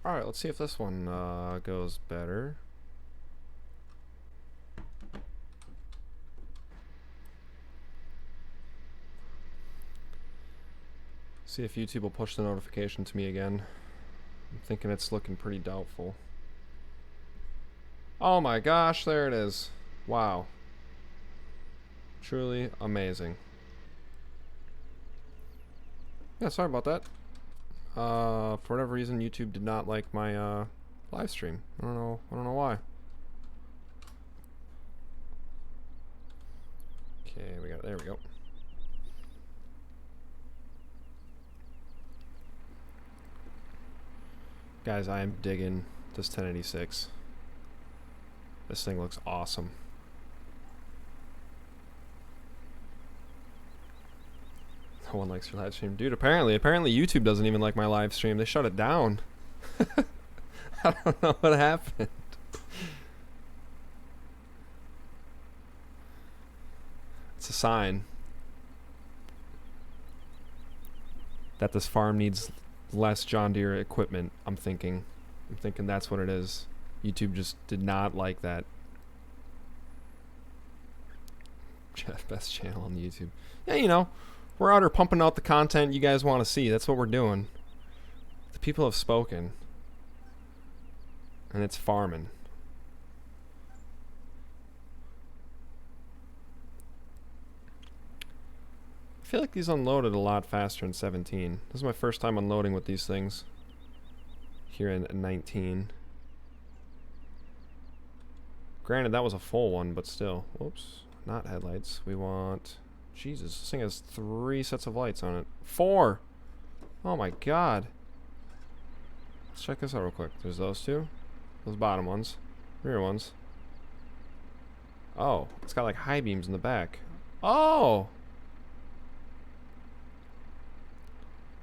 Alright, let's see if this one goes better. See if YouTube will push the notification to me again. I'm thinking it's looking pretty doubtful. Oh my gosh, there it is. Wow. Truly amazing. Yeah, sorry about that. For whatever reason, YouTube did not like my live stream. I don't know why. Okay, there we go. Guys, I am digging this 1086. This thing looks awesome. No one likes your live stream. Dude, apparently YouTube doesn't even like my live stream. They shut it down. I don't know what happened. It's a sign that this farm needs less John Deere equipment, I'm thinking that's what it is. YouTube just did not like that. Best channel on YouTube. Yeah, you know, we're out here pumping out the content you guys want to see. That's what we're doing. The people have spoken. And it's farming. I feel like these unloaded a lot faster in 17. This is my first time unloading with these things. Here in 19. Granted, that was a full one, but still. Whoops. Not headlights. We want... Jesus, this thing has 3 sets of lights on it. 4! Oh my god. Let's check this out real quick. There's those two. Those bottom ones. Rear ones. Oh, it's got like high beams in the back. Oh!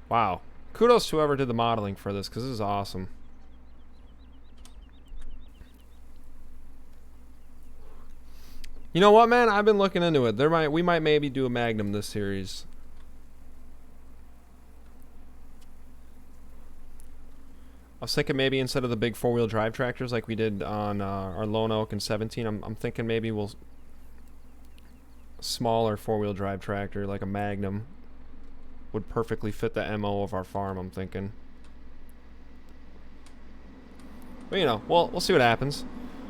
Wow. Kudos to whoever did the modeling for this, because this is awesome. You know what, man? I've been looking into it. We might maybe do a Magnum this series. I was thinking maybe instead of the big 4-wheel drive tractors like we did on our Lone Oak in 17, I'm thinking maybe we'll smaller 4-wheel drive tractor like a Magnum would perfectly fit the MO of our farm, I'm thinking. But you know, we'll see what happens.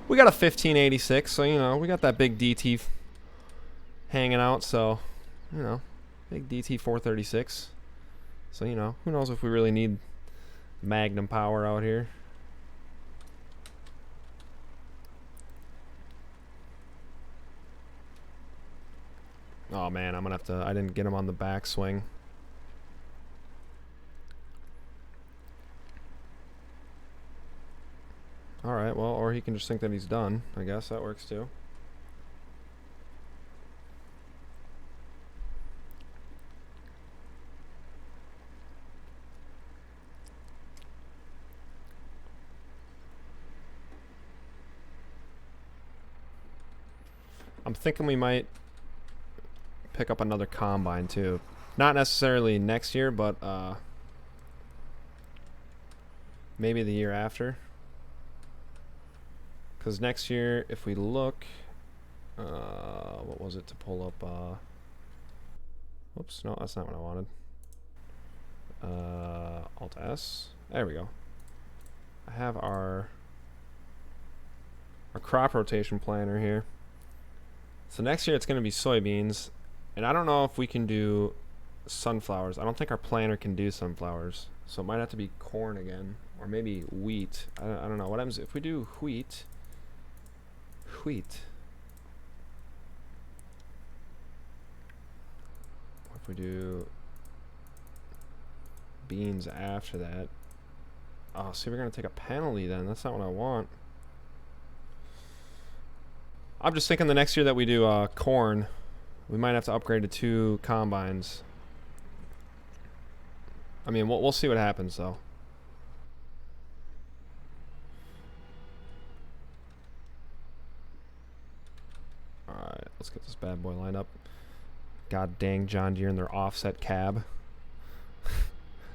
We got a 1586, so you know, we got that big DT hanging out, so you know, big DT 436. So you know, who knows if we really need Magnum power out here. Oh man, I'm gonna have to, I didn't get him on the backswing. Alright, well, or he can just think that he's done. I guess that works too. I'm thinking we might pick up another combine too. Not necessarily next year, but maybe the year after. Because next year, if we look, what was it to pull up? Whoops, no, that's not what I wanted. Alt S. There we go. I have our crop rotation planner here. So next year it's going to be soybeans, and I don't know if we can do sunflowers. I don't think our planner can do sunflowers, so it might have to be corn again, or maybe wheat. I don't know what happens if we do wheat. If we do beans after that. Oh, see, we're gonna take a penalty then. That's not what I want. I'm just thinking the next year that we do corn, we might have to upgrade to 2 combines. I mean, we'll see what happens though. Alright, let's get this bad boy lined up. God dang John Deere and their offset cab.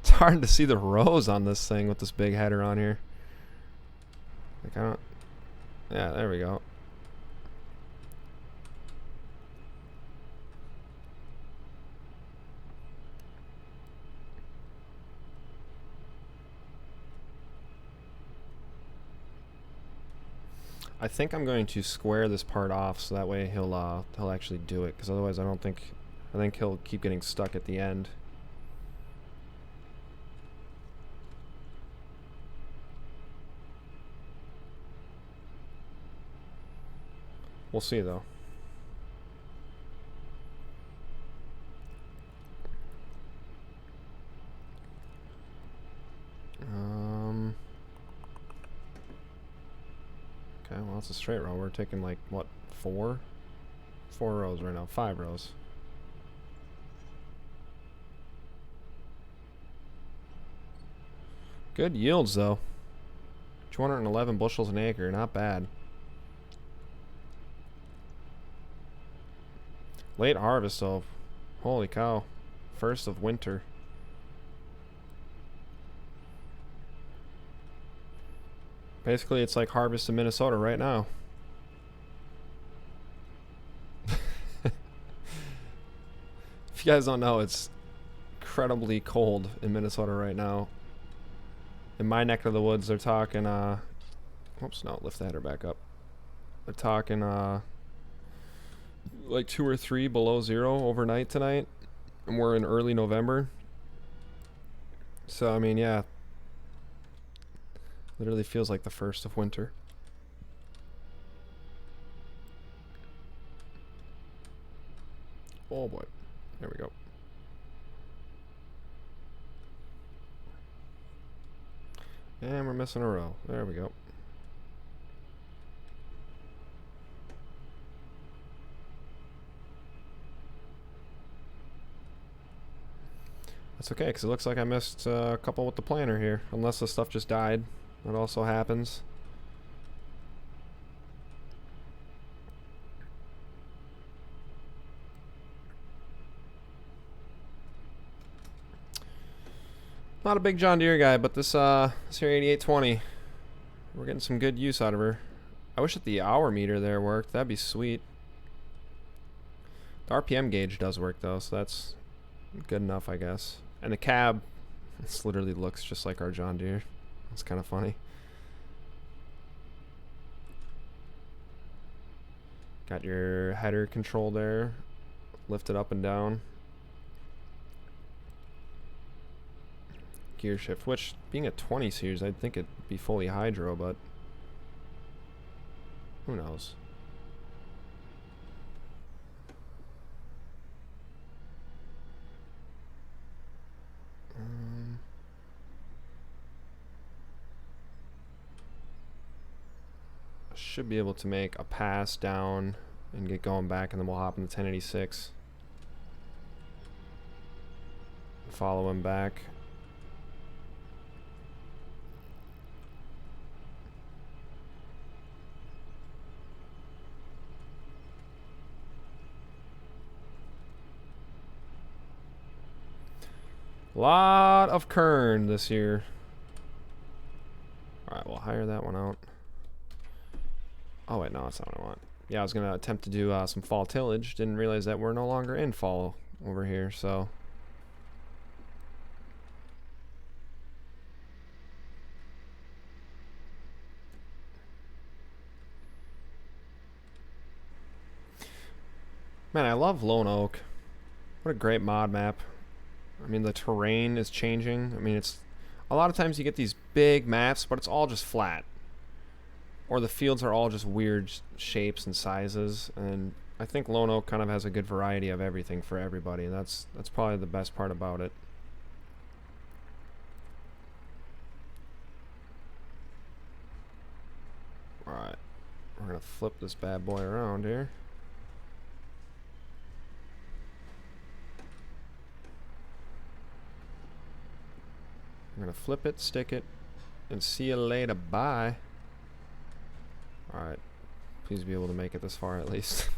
It's hard to see the rows on this thing with this big header on here. Like I don't. Yeah, there we go. I think I'm going to square this part off so that way he'll actually do it, because otherwise I think he'll keep getting stuck at the end. We'll see though. Okay, well it's a straight row. We're taking like what, 4 rows right now, 5 rows. Good yields though. 211 bushels an acre, not bad. Late harvest though. Holy cow. First of winter. Basically, it's like harvest in Minnesota right now. If you guys don't know, it's incredibly cold in Minnesota right now. In my neck of the woods, they're talking, oops, no, lift the header back up. They're talking, like 2 or 3 below zero overnight tonight. And we're in early November. So, I mean, yeah. Literally feels like the first of winter. Oh boy. There we go. And we're missing a row. There we go. That's okay, because it looks like I missed a couple with the planter here. Unless the stuff just died. That also happens. Not a big John Deere guy, but this here 8820, we're getting some good use out of her. I wish that the hour meter there worked. That'd be sweet. The RPM gauge does work though, so that's good enough, I guess. And the cab, this literally looks just like our John Deere. It's kind of funny. Got your header control there, lift it up and down. Gear shift, which being a 20 series, I'd think it'd be fully hydro, but who knows? Should be able to make a pass down and get going back, and then we'll hop in the 1086. Follow him back. Lot of Kern this year. Alright, we'll hire that one out. Oh wait, no, that's not what I want. Yeah, I was gonna attempt to do some fall tillage. Didn't realize that we're no longer in fall over here, so. Man, I love Lone Oak. What a great mod map. I mean, the terrain is changing. I mean, it's a lot of times you get these big maps, but it's all just flat. Or the fields are all just weird shapes and sizes, and I think Lone Oak kind of has a good variety of everything for everybody. That's probably the best part about it. Alright, we're gonna flip this bad boy around here. We're gonna flip it, stick it, and see you later. Bye. Alright. Please be able to make it this far at least.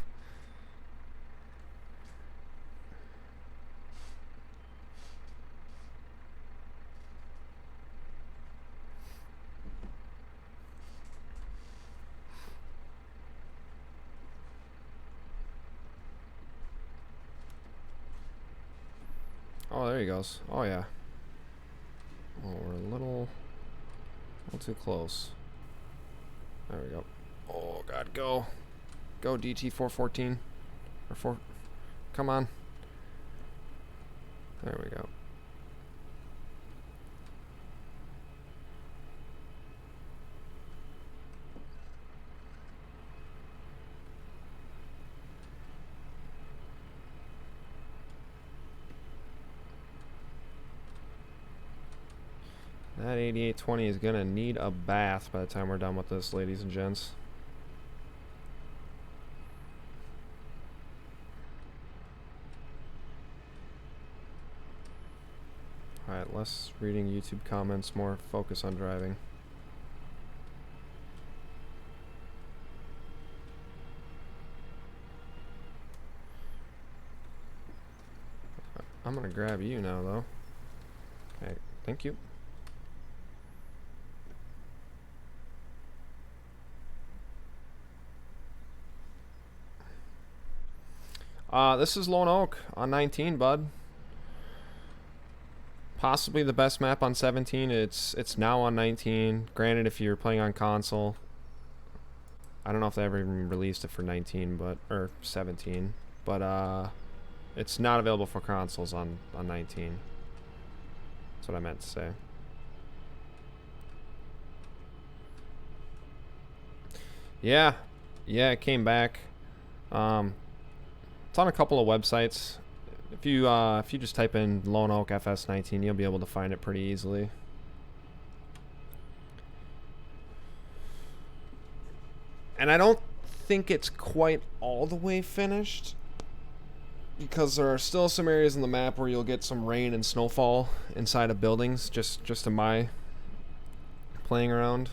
he goes. Oh, yeah. Oh, we're a little too close. There we go. Oh, God, go. Go, DT414. Or 4. Come on. There we go. That 8820 is going to need a bath by the time we're done with this, ladies and gents. Alright, less reading YouTube comments, more focus on driving. I'm going to grab you now, though. Okay, thank you. This is Lone Oak on 19, bud. Possibly the best map on 17. It's now on 19. Granted, if you're playing on console, I don't know if they ever even released it for 19, but or 17, but it's not available for consoles on 19. That's what I meant to say. Yeah, it came back. It's on a couple of websites. If you just type in Lone Oak FS19, you'll be able to find it pretty easily. And I don't think it's quite all the way finished, because there are still some areas in the map where you'll get some rain and snowfall inside of buildings, just in my playing around.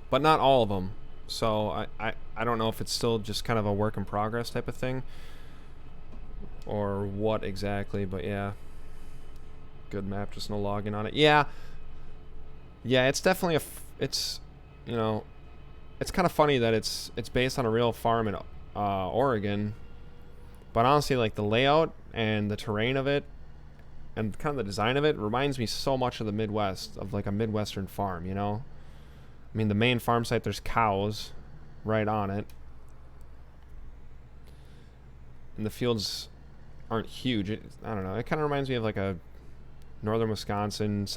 But not all of them. So I don't know if it's still just kind of a work in progress type of thing, or what exactly, but yeah. Good map, just no logging on it. Yeah, it's definitely it's, you know, it's kind of funny that it's based on a real farm in Oregon, but honestly, like, the layout and the terrain of it and kind of the design of it reminds me so much of the Midwest, of like a Midwestern farm, you know? I mean, the main farm site, there's cows right on it, and the fields aren't huge. I don't know. It kind of reminds me of like a northern Wisconsin,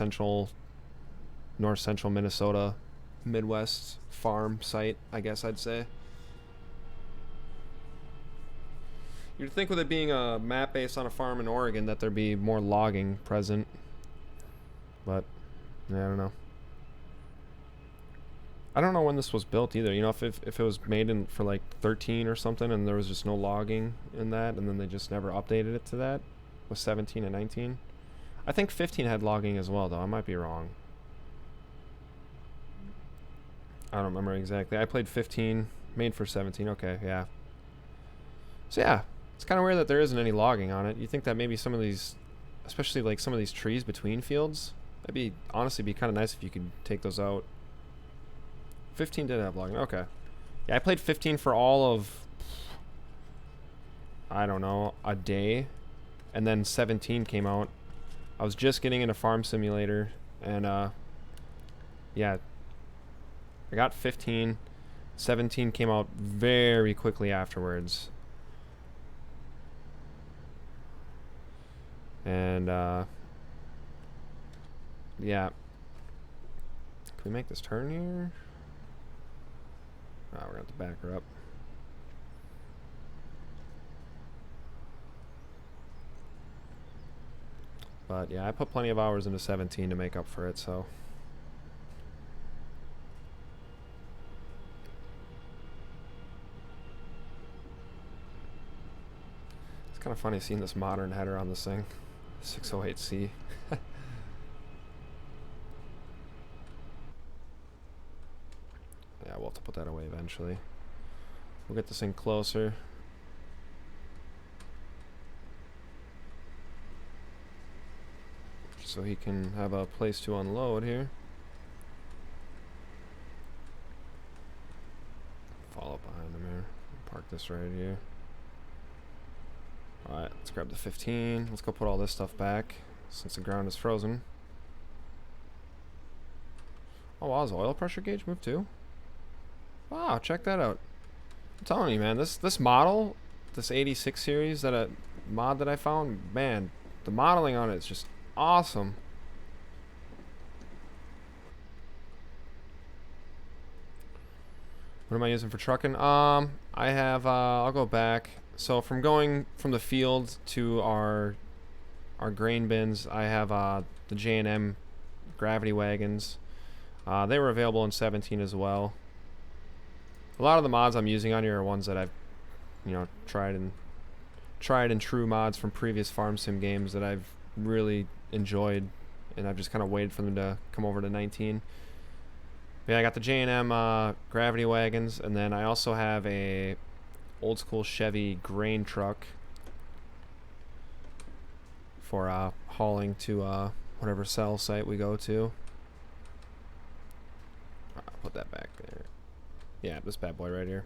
north central Minnesota, Midwest farm site, I guess I'd say. You'd think with it being a map based on a farm in Oregon that there'd be more logging present, but yeah, I don't know. I don't know when this was built either. You know, if it was made in for like 13 or something, and there was just no logging in that, and then they just never updated it to that with 17 and 19. I think 15 had logging as well, though. I might be wrong. I don't remember exactly. I played 15, made for 17. Okay, yeah. So yeah, it's kind of weird that there isn't any logging on it. You think that maybe some of these, especially like some of these trees between fields, that'd be honestly be kind of nice if you could take those out. 15 did have logging. Okay. Yeah, I played 15 for all of, I don't know, a day, and then 17 came out. I was just getting into Farm Simulator, and yeah, I got 15. 17 came out very quickly afterwards. And yeah. Can we make this turn here? Oh, we're gonna have to back her up. But yeah, I put plenty of hours into 17 to make up for it, so. It's kind of funny seeing this modern header on this thing. 608C. Yeah, we'll have to put that away eventually. We'll get this thing closer. So he can have a place to unload here. Follow up behind him here. Park this right here. Alright, Let's grab the 15. Let's go put all this stuff back since the ground is frozen. Oh wow, his oil pressure gauge moved too? Wow, check that out. I'm telling you, man, this model, this 86 series mod that I found, man, the modeling on it is just awesome. What am I using for trucking? I have I'll go back. So from going from the field to our grain bins, I have the J&M gravity wagons. They were available in 17 as well. A lot of the mods I'm using on here are ones that I've, you know, tried and true mods from previous farm sim games that I've really enjoyed, and I've just kind of waited for them to come over to 19. But yeah, I got the J&M gravity wagons, and then I also have a old school Chevy grain truck for hauling to whatever cell site we go to. I'll put that back there. Yeah, this bad boy right here.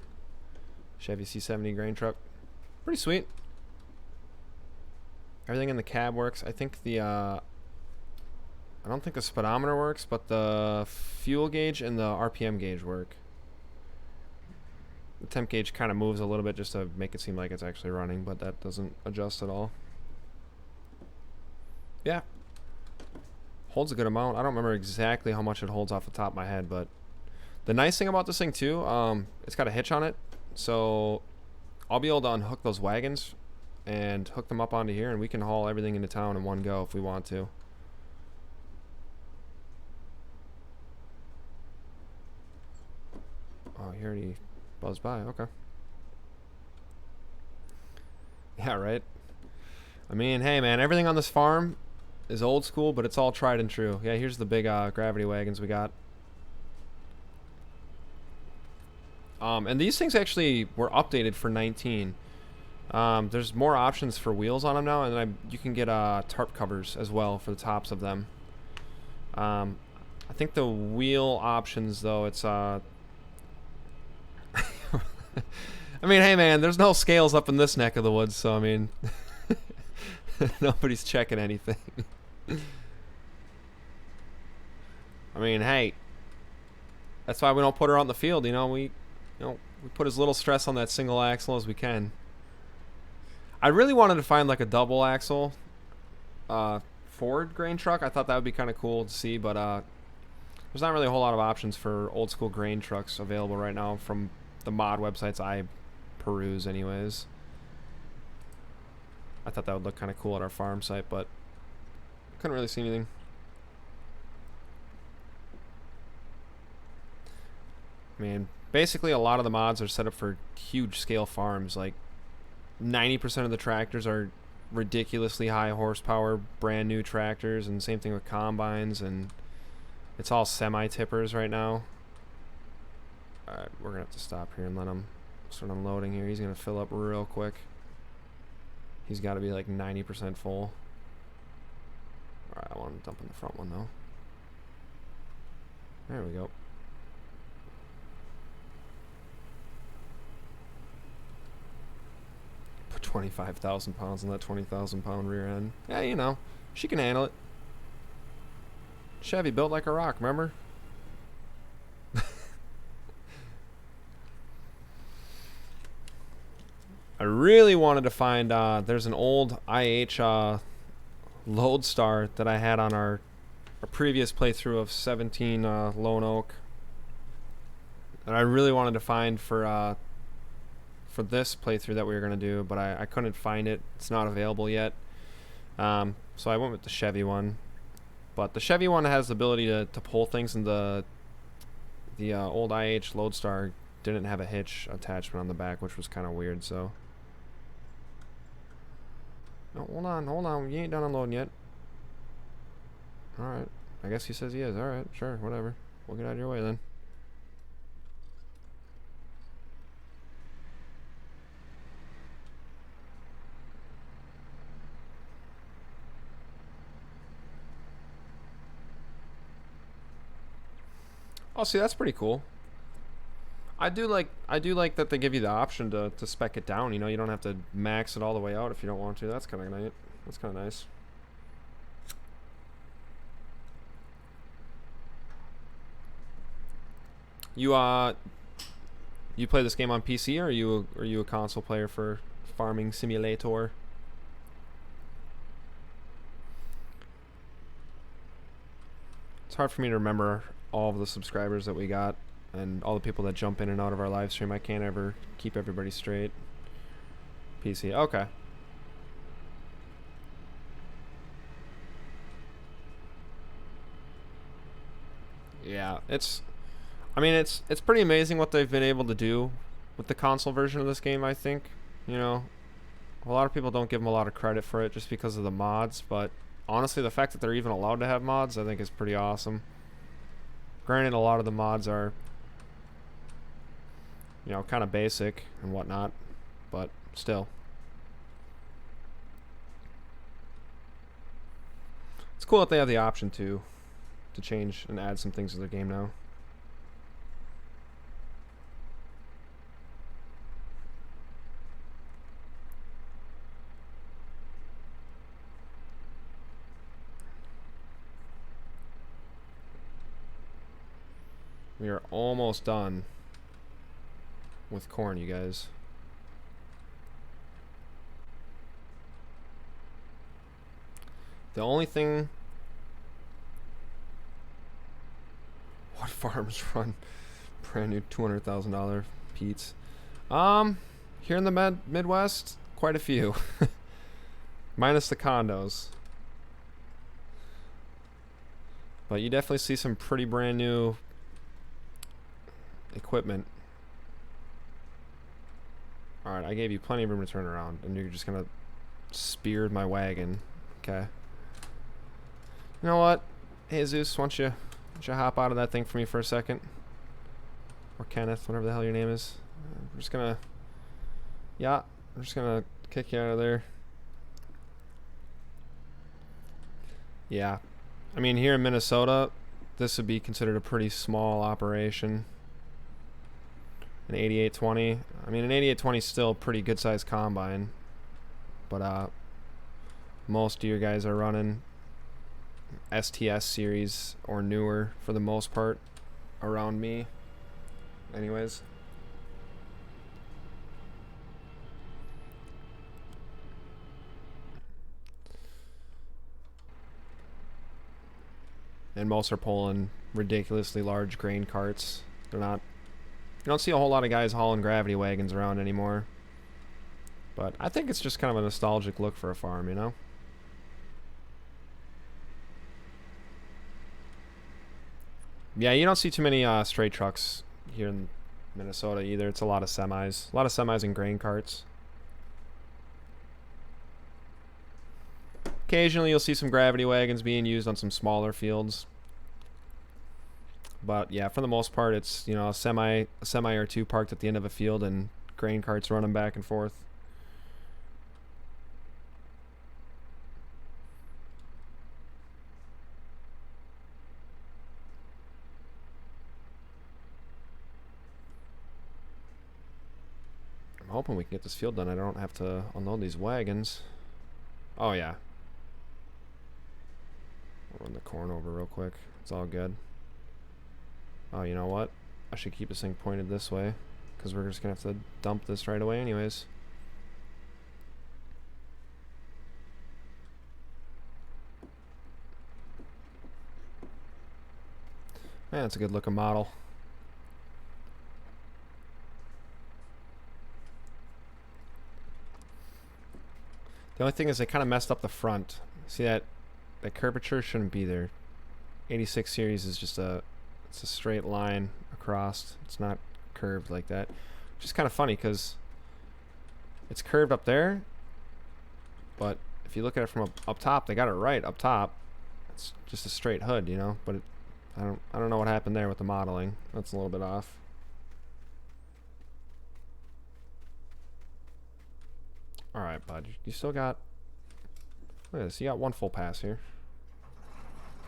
Chevy C70 grain truck. Pretty sweet. Everything in the cab works. I think the I don't think the speedometer works, but the fuel gauge and the RPM gauge work. The temp gauge kind of moves a little bit just to make it seem like it's actually running, but that doesn't adjust at all. Yeah. Holds a good amount. I don't remember exactly how much it holds off the top of my head, but the nice thing about this thing too, it's got a hitch on it, so I'll be able to unhook those wagons and hook them up onto here, and we can haul everything into town in one go if we want to. Oh, he already buzzed by. Okay. Yeah, right. I mean, hey man, everything on this farm is old school, but it's all tried and true. Yeah, here's the big gravity wagons we got. And these things actually were updated for 19. There's more options for wheels on them now, and you can get tarp covers as well for the tops of them. I think the wheel options, though, it's I mean, hey man, there's no scales up in this neck of the woods, so I mean, nobody's checking anything. I mean, hey, that's why we don't put her out in the field, you know. We put as little stress on that single axle as we can. I really wanted to find like a double axle Ford grain truck. I thought that would be kind of cool to see, but there's not really a whole lot of options for old school grain trucks available right now from the mod websites I peruse anyways. I thought that would look kind of cool at our farm site, but couldn't really see anything. I mean, basically a lot of the mods are set up for huge scale farms. Like 90% of the tractors are ridiculously high horsepower brand new tractors, and same thing with combines, and it's all semi tippers right now. Alright, we're gonna have to stop here and let him start unloading here. He's gonna fill up real quick. He's got to be like 90% full. Alright, I want to dump in the front one though. There we go. Put 25,000 pounds on that 20,000 pound rear end. Yeah, you know, she can handle it. Chevy built like a rock, remember? I really wanted to find, there's an old IH Lodestar that I had on our previous playthrough of 17 Lone Oak. And I really wanted to find for this playthrough that we were going to do, but I couldn't find it. It's not available yet. So I went with the Chevy one. But the Chevy one has the ability to pull things, and the old IH Lodestar didn't have a hitch attachment on the back, which was kind of weird, so... No, hold on. You ain't done unloading yet. Alright. I guess he says he is. Alright, sure, whatever. We'll get out of your way then. Oh, see, that's pretty cool. I do like that they give you the option to spec it down. You know, you don't have to max it all the way out if you don't want to. That's kind of nice. That's kind of nice. You play this game on PC, or are you a console player for Farming Simulator? It's hard for me to remember all of the subscribers that we got and all the people that jump in and out of our live stream. I can't ever keep everybody straight. PC, okay. Yeah, I mean, it's pretty amazing what they've been able to do with the console version of this game, I think. You know, a lot of people don't give them a lot of credit for it just because of the mods, but honestly, the fact that they're even allowed to have mods, I think is pretty awesome. Granted, a lot of the mods are, you know, kind of basic and whatnot, but still. It's cool that they have the option to change and add some things to their game now. We are almost done with corn, you guys. The only thing... What farms run brand new $200,000 Pete's? Here in the Midwest, quite a few. Minus the condos. But you definitely see some pretty brand new equipment. Alright, I gave you plenty of room to turn around, and you're just gonna spear my wagon. Okay. You know what? Jesus, why don't you hop out of that thing for me for a second? Or Kenneth, whatever the hell your name is. I'm just gonna... Yeah, I'm just gonna kick you out of there. Yeah. I mean, here in Minnesota, this would be considered a pretty small operation. An 8820. I mean, an 8820 is still a pretty good sized combine. But most of your guys are running STS series or newer for the most part around me. Anyways. And most are pulling ridiculously large grain carts. They're not... You don't see a whole lot of guys hauling gravity wagons around anymore. But I think it's just kind of a nostalgic look for a farm, you know? Yeah, you don't see too many straight trucks here in Minnesota either. It's a lot of semis. A lot of semis and grain carts. Occasionally you'll see some gravity wagons being used on some smaller fields. But yeah, for the most part, it's, you know, a semi or two parked at the end of a field and grain carts running back and forth. I'm hoping we can get this field done. I don't have to unload these wagons. Oh yeah. I'll run the corn over real quick. It's all good. Oh, you know what? I should keep this thing pointed this way, because we're just going to have to dump this right away anyways. Man, it's a good looking model. The only thing is they kind of messed up the front. See that curvature shouldn't be there. 86 series is just it's a straight line across. It's not curved like that. Which is kind of funny because it's curved up there, but if you look at it from up top, they got it right up top. It's just a straight hood, you know. But I don't know what happened there with the modeling. That's a little bit off. All right, bud. You still got... Look at this. You got one full pass here.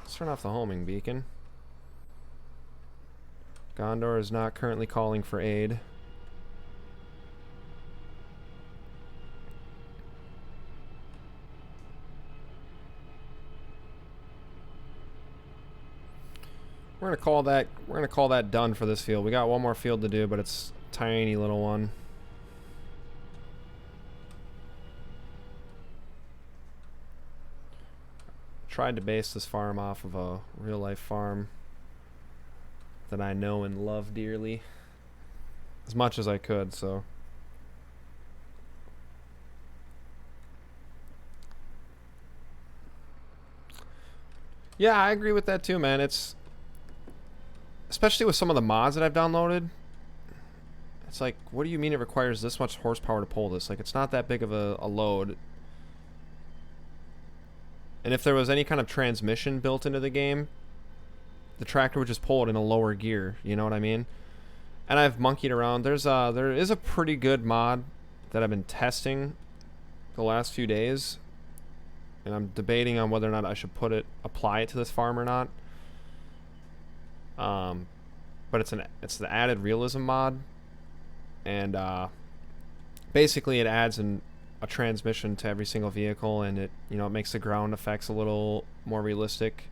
Let's turn off the homing beacon. Gondor is not currently calling for aid. We're gonna call that done for this field. We got one more field to do, but it's a tiny little one. Tried to base this farm off of a real life farm that I know and love dearly as much as I could, so yeah, I agree with that too, man. It's especially with some of the mods that I've downloaded. It's like, what do you mean it requires this much horsepower to pull this? Like, it's not that big of a load. And if there was any kind of transmission built into the game, the tractor would just pull it in a lower gear. You know what I mean? And I've monkeyed around. There is a pretty good mod that I've been testing the last few days, and I'm debating on whether or not I should apply it to this farm or not. But it's the added realism mod, and basically it adds a transmission to every single vehicle, and it makes the ground effects a little more realistic.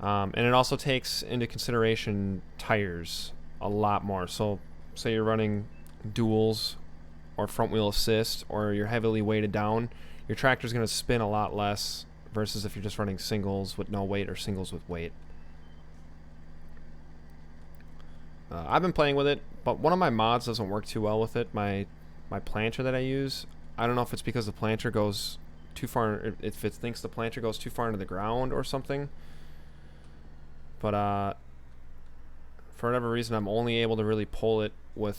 And it also takes into consideration tires a lot more. So say you're running duals or front wheel assist, or you're heavily weighted down, your tractor's going to spin a lot less versus if you're just running singles with no weight or singles with weight. I've been playing with it, but one of my mods doesn't work too well with it. My planter that I use, I don't know if it's because the planter goes too far, if it thinks the planter goes too far into the ground or something. But for whatever reason, I'm only able to really pull it with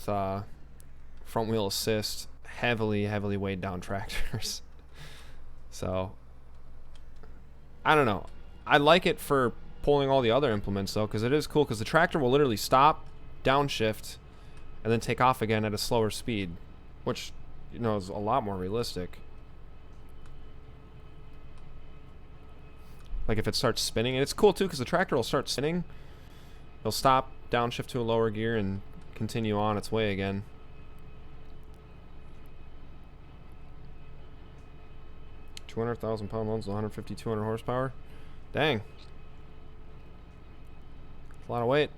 front wheel assist, heavily weighed down tractors. So I don't know. I like it for pulling all the other implements though, because it is cool, because the tractor will literally stop, downshift, and then take off again at a slower speed, which is a lot more realistic. Like if it starts spinning, and it's cool too because the tractor will start spinning, it'll stop, downshift to a lower gear, and continue on its way again. $200,000 loads, 150, 200 horsepower. Dang. That's a lot of weight.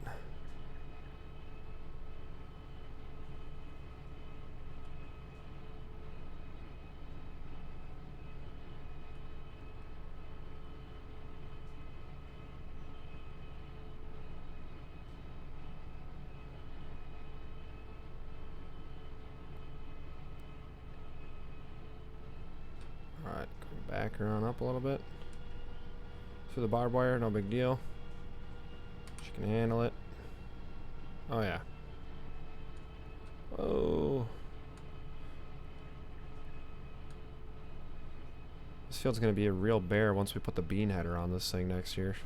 Alright, back her on up a little bit. Through the barbed wire, no big deal. She can handle it. Oh yeah. Oh. This field's gonna be a real bear once we put the bean header on this thing next year.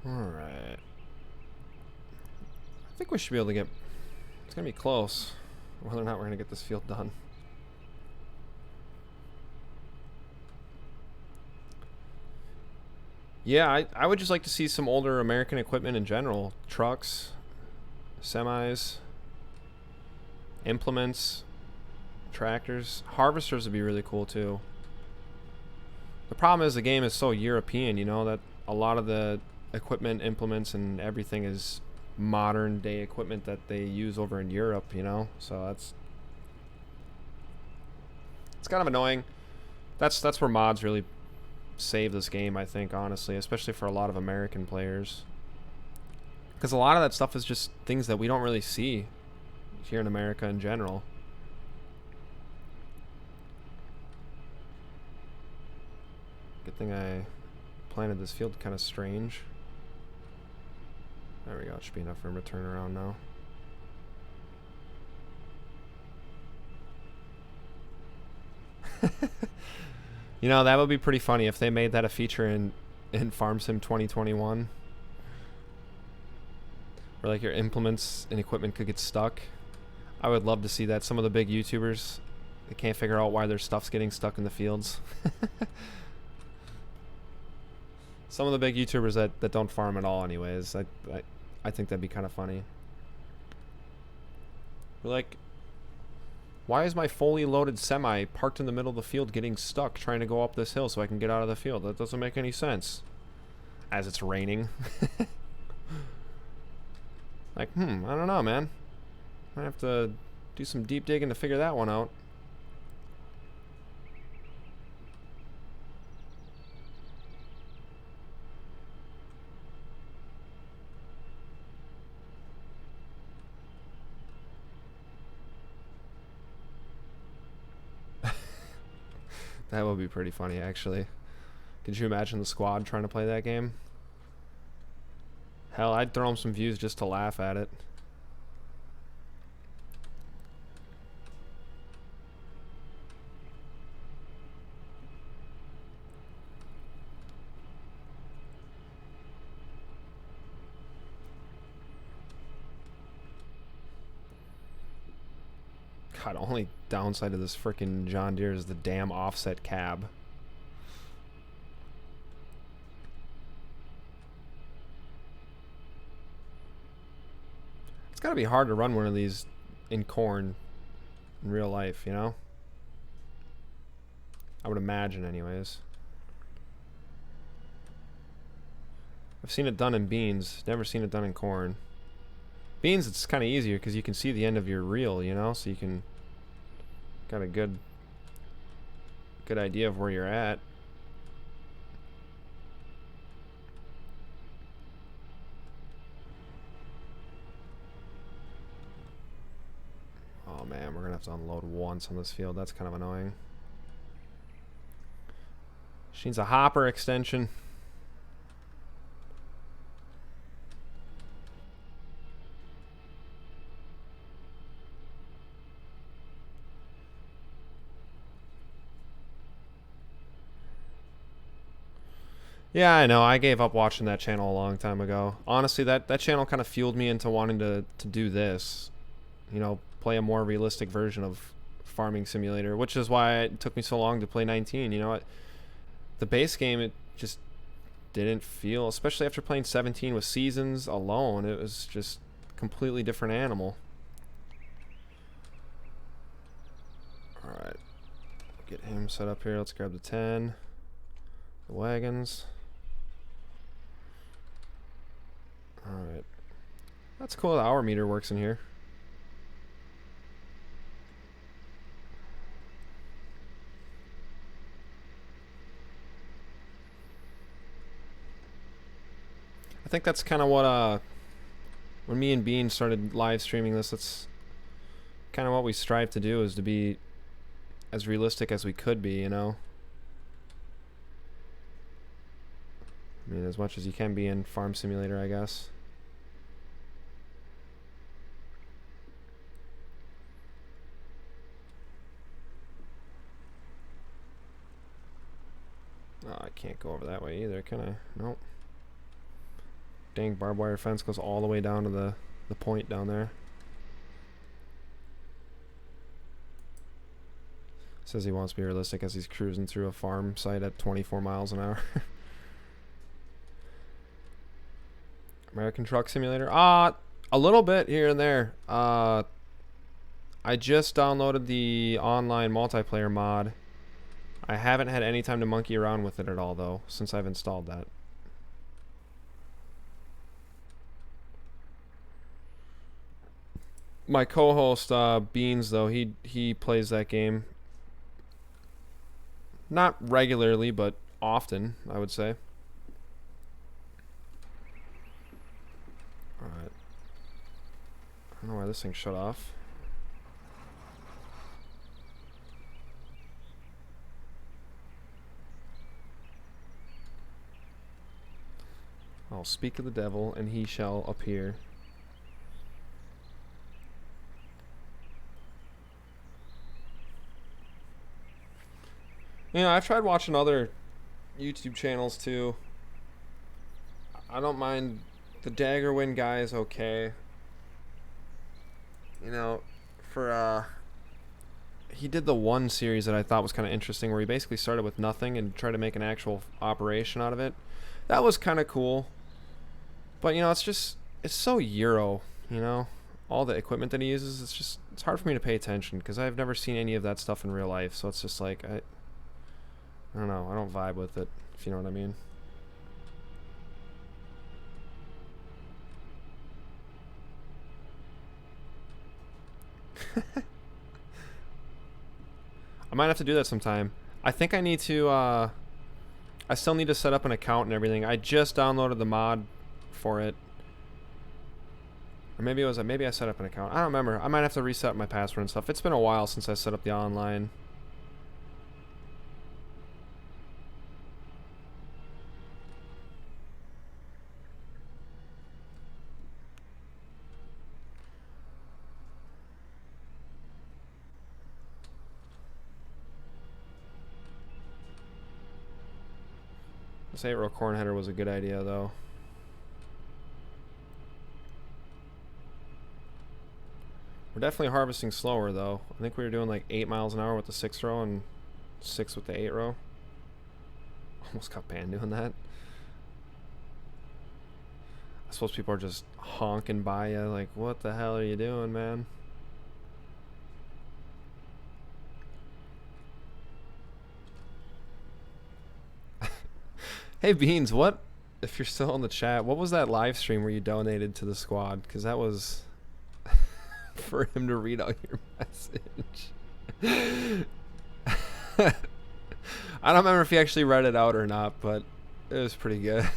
Alright. I think we should be able to get... It's going to be close, whether or not we're going to get this field done. Yeah, I would just like to see some older American equipment in general. Trucks, semis, implements, tractors. Harvesters would be really cool too. The problem is the game is so European, that a lot of the equipment, implements, and everything is modern day equipment that they use over in Europe, so it's kind of annoying. That's where mods really save this game, I think, honestly, especially for a lot of American players, because a lot of that stuff is just things that we don't really see here in America in general. Good thing I planted this field kind of strange. There we go. It should be enough for him to turn around now. You know, that would be pretty funny if they made that a feature in Farm Sim 2021. Where like your implements and equipment could get stuck. I would love to see that. Some of the big YouTubers, they can't figure out why their stuff's getting stuck in the fields. Some of the big YouTubers that don't farm at all anyways. I think that'd be kind of funny. We're like, why is my fully loaded semi parked in the middle of the field getting stuck trying to go up this hill so I can get out of the field? That doesn't make any sense. As it's raining. Like, I don't know, man. Might have to do some deep digging to figure that one out. That would be pretty funny, actually. Could you imagine the squad trying to play that game? Hell, I'd throw them some views just to laugh at it. God, only downside of this frickin' John Deere is the damn offset cab. It's gotta be hard to run one of these in corn in real life, you know? I would imagine anyways. I've seen it done in beans, never seen it done in corn. Beans, it's kind of easier because you can see the end of your reel, you know? So you can... got a good idea of where you're at. Oh man, we're gonna have to unload once on this field. That's kind of annoying. She needs a hopper extension. Yeah, I know. I gave up watching that channel a long time ago. Honestly, that channel kind of fueled me into wanting to do this. You know, play a more realistic version of Farming Simulator, which is why it took me so long to play 19. You know, the base game, it just didn't feel, especially after playing 17 with seasons alone, it was just a completely different animal. Alright. Get him set up here. Let's grab the 10. The wagons. Alright. That's cool. The hour meter works in here. I think that's kind of what, when me and Bean started live streaming this, that's kind of what we strive to do, is to be as realistic as we could be, you know? I mean, as much as you can be in Farm Simulator, I guess. Oh, I can't go over that way either, can I? Nope. Dang, barbed wire fence goes all the way down to the point down there. Says he wants to be realistic as he's cruising through a farm site at 24 miles an hour. American Truck Simulator? A little bit here and there. I just downloaded the online multiplayer mod. I haven't had any time to monkey around with it at all, though, since I've installed that. My co-host, Beans, though, he plays that game. Not regularly, but often, I would say. Alright. I don't know why this thing shut off. I'll speak of the devil, and he shall appear. You know, I've tried watching other YouTube channels too. I don't mind the dagger win guy is okay. You know, for he did the one series that I thought was kind of interesting where he basically started with nothing and tried to make an actual operation out of it. That was kind of cool. But, you know, it's so Euro, you know? All the equipment that he uses, it's hard for me to pay attention because I've never seen any of that stuff in real life. So it's just like, I don't know. I don't vibe with it, if you know what I mean. I might have to do that sometime. I think I need to, I still need to set up an account and everything. I just downloaded the mod for it. Or maybe maybe I set up an account. I don't remember. I might have to reset my password and stuff. It's been a while since I set up the online. This 8-row corn header was a good idea, though. We're definitely harvesting slower, though. I think we were doing like 8 miles an hour with the 6-row and 6 with the 8-row. Almost got banned doing that. I suppose people are just honking by you like, what the hell are you doing, man? Hey Beans, what, if you're still in the chat, what was that live stream where you donated to the squad? Because that was for him to read out your message. I don't remember if he actually read it out or not, but it was pretty good.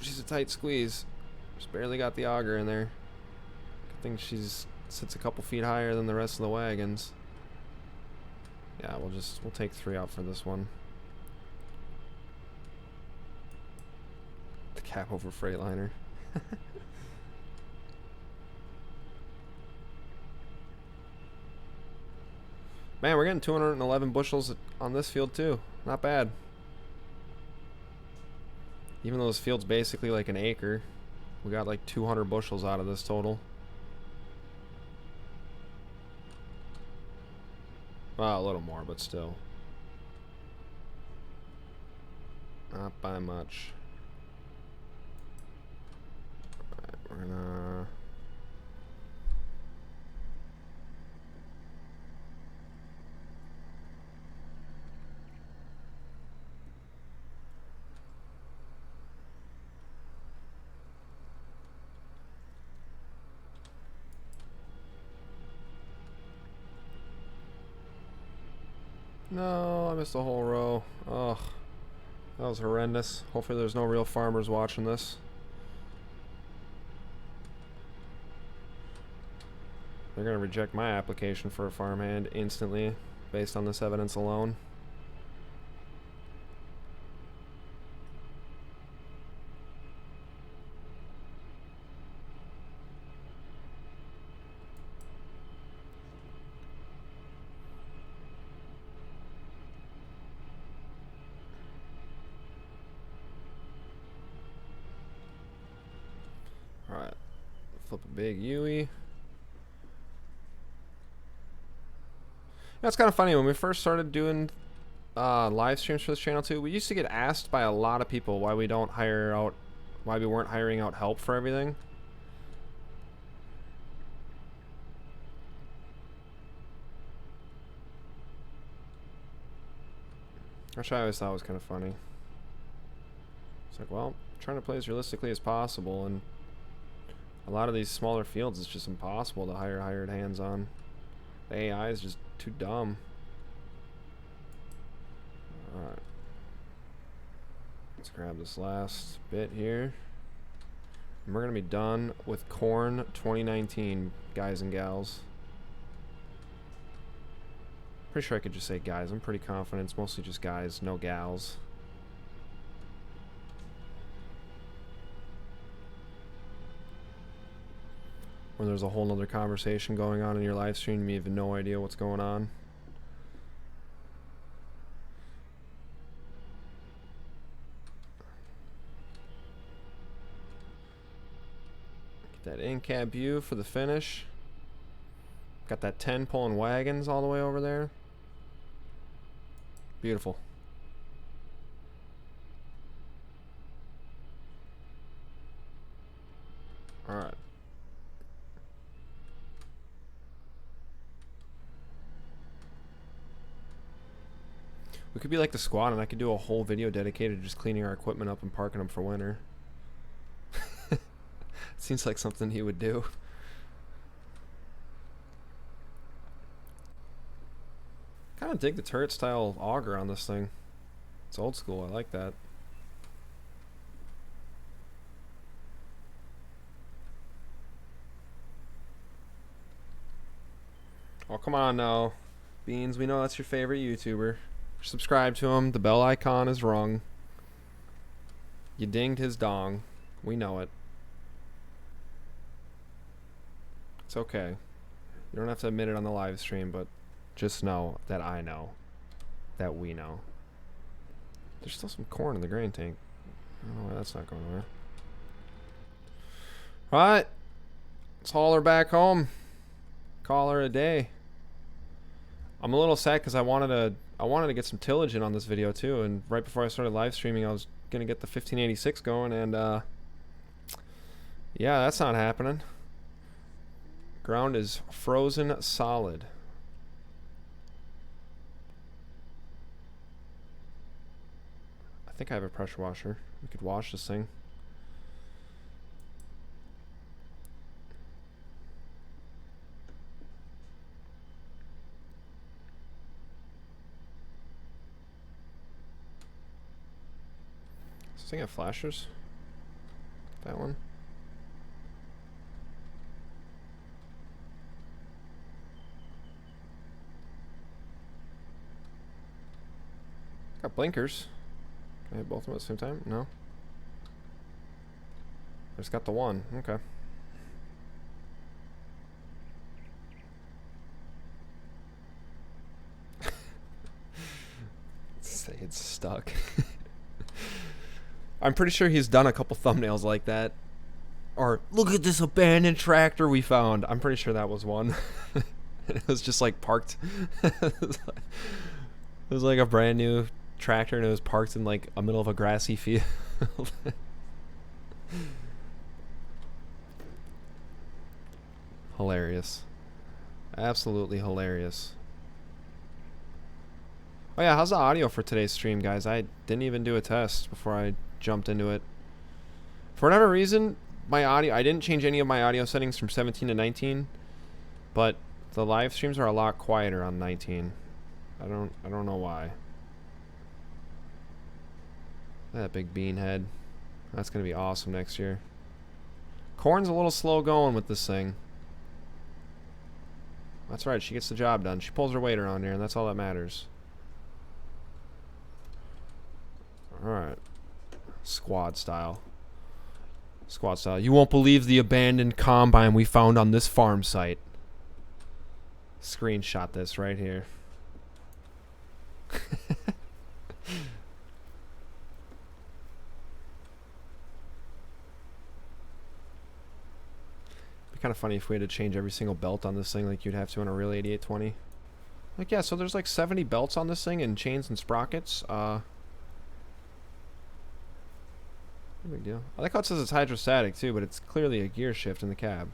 She's a tight squeeze. Just barely got the auger in there. I think she's sits a couple feet higher than the rest of the wagons. Yeah, we'll take 3 out for this one. The cap over Freightliner. Man, we're getting 211 bushels on this field too. Not bad. Even though this field's basically like an acre, we got like 200 bushels out of this total. Well, a little more, but still. Not by much. Alright, we're gonna... No, I missed a whole row. Ugh. That was horrendous. Hopefully there's no real farmers watching this. They're going to reject my application for a farmhand instantly based on this evidence alone. Alright. Flip a big Yui. That's kind of funny. When we first started doing live streams for this channel too, we used to get asked by a lot of people why we weren't hiring out help for everything. Which I always thought was kind of funny. It's like, well, trying to play as realistically as possible, and a lot of these smaller fields, it's just impossible to hire hired hands on. The AI is just too dumb. Alright. Let's grab this last bit here. And we're going to be done with corn 2019, guys and gals. Pretty sure I could just say guys. I'm pretty confident it's mostly just guys, no gals. Or there's a whole nother conversation going on in your live stream and you have no idea what's going on. Get that in-cab view for the finish. Got that 10 pulling wagons all the way over there. Beautiful. Alright. We could be like the squad and I could do a whole video dedicated to just cleaning our equipment up and parking them for winter. Seems like something he would do. Kind of dig the turret style auger on this thing. It's old school. I like that. Oh, come on now. Beans, we know that's your favorite YouTuber. Subscribe to him. The bell icon is rung. You dinged his dong. We know it. It's okay. You don't have to admit it on the live stream, but just know that I know. That we know. There's still some corn in the grain tank. I don't know why that's not going away. Alright. Let's haul her back home. Call her a day. I'm a little sad because I wanted to get some tillage in on this video too, and right before I started live streaming I was gonna get the 1586 going, and yeah, that's not happening. Ground is frozen solid. I think I have a pressure washer. We could wash this thing. Does this thing have flashers? That one? Got blinkers. Can I hit both of them at the same time? No. I just got the one. Okay. Say it's stuck. I'm pretty sure he's done a couple thumbnails like that. Or, look at this abandoned tractor we found. I'm pretty sure that was one. It was just like parked. It was like a brand new tractor and it was parked in like a middle of a grassy field. Hilarious. Absolutely hilarious. Oh yeah, how's the audio for today's stream, guys? I didn't even do a test before I jumped into it. For whatever reason, my audio, I didn't change any of my audio settings from 17 to 19, but the live streams are a lot quieter on 19. I don't know why. That big bean head. That's going to be awesome next year. Corn's a little slow going with this thing. That's right, she gets the job done. She pulls her weight around here, and that's all that matters. Alright. Squad style. Squad style. You won't believe the abandoned combine we found on this farm site. Screenshot this right here. Kind of funny if we had to change every single belt on this thing like you'd have to on a real 8820. Like, yeah, so there's like 70 belts on this thing and chains and sprockets. No big deal. I like how it says it's hydrostatic too, but it's clearly a gear shift in the cab.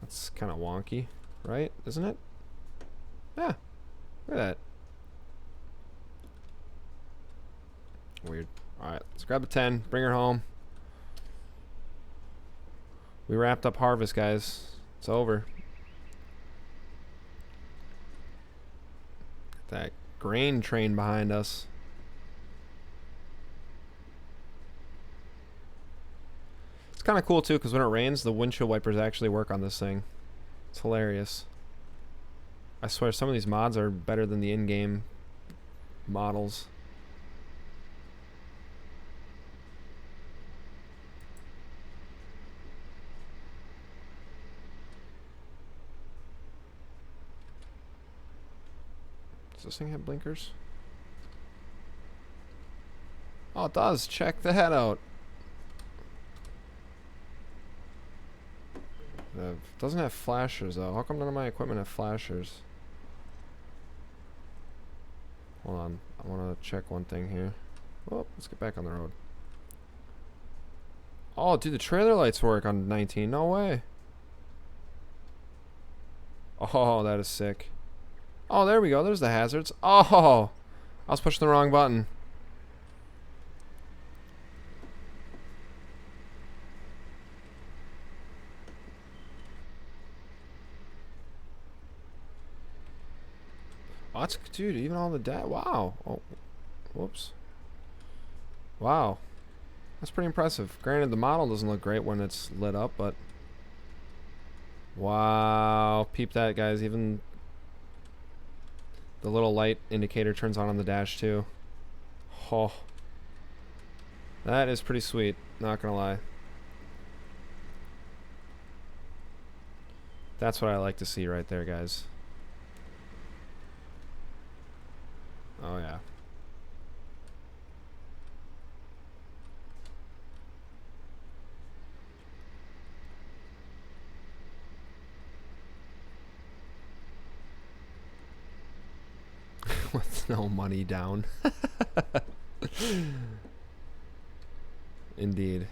That's kind of wonky, right? Isn't it? Yeah. Look at that. Weird. Alright, let's grab a 10, bring her home. We wrapped up harvest, guys. It's over. That grain train behind us. It's kind of cool too, because when it rains, the windshield wipers actually work on this thing. It's hilarious. I swear some of these mods are better than the in-game models. Does this thing have blinkers? Oh, it does. Check that out. Doesn't have flashers though. How come none of my equipment have flashers? Hold on. I want to check one thing here. Oh, let's get back on the road. Oh, dude, the trailer lights work on 19. No way. Oh, that is sick. Oh, there we go. There's the hazards. Oh, I was pushing the wrong button. Oh, that's, dude, even all the wow. Oh, whoops. Wow. That's pretty impressive. Granted, the model doesn't look great when it's lit up, but... Wow. Peep that, guys. Even the little light indicator turns on the dash, too. Oh. That is pretty sweet. Not gonna lie. That's what I like to see right there, guys. Oh, yeah. With no money down. Indeed.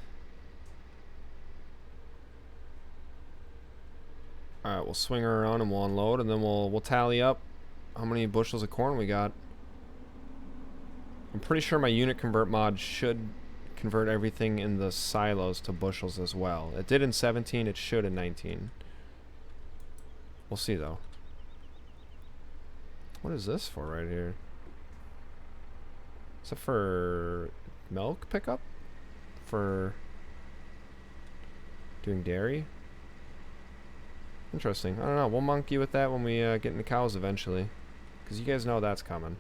Alright, we'll swing her around and we'll unload, and then we'll tally up how many bushels of corn we got. I'm pretty sure my unit convert mod should convert everything in the silos to bushels as well. It did in 17, it should in 19. We'll see though. What is this for right here? Is it for milk pickup? For doing dairy? Interesting. I don't know. We'll monkey with that when we get into cows eventually. Because you guys know that's coming.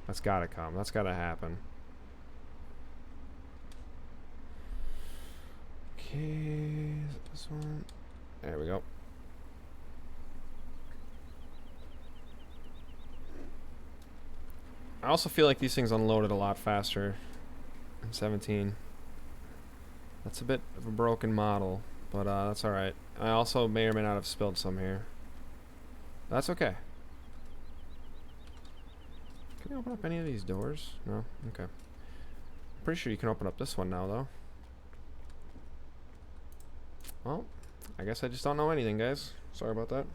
That's gotta come. That's gotta happen. Okay, is it this one? There we go. I also feel like these things unloaded a lot faster in 17. That's a bit of a broken model, but that's alright. I also may or may not have spilled some here. That's okay. Can you open up any of these doors? No? Okay. Pretty sure you can open up this one now, though. Well, I guess I just don't know anything, guys. Sorry about that.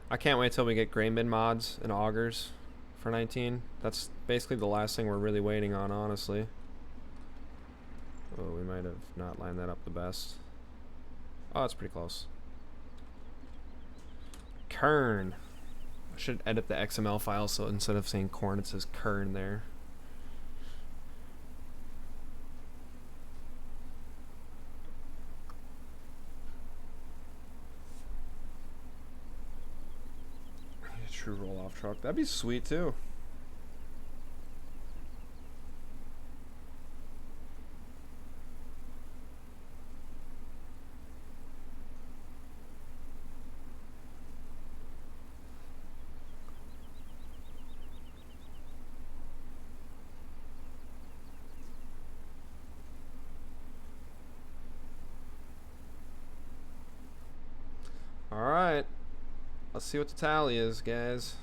I can't wait till we get grain bin mods and augers for 19. That's basically the last thing we're really waiting on, honestly. Oh, we might have not lined that up the best. Oh, that's pretty close. Kern. I should edit the XML file so instead of saying corn, it says Kern there. True roll-off truck. That'd be sweet too. Alright. Let's see what the tally is, guys.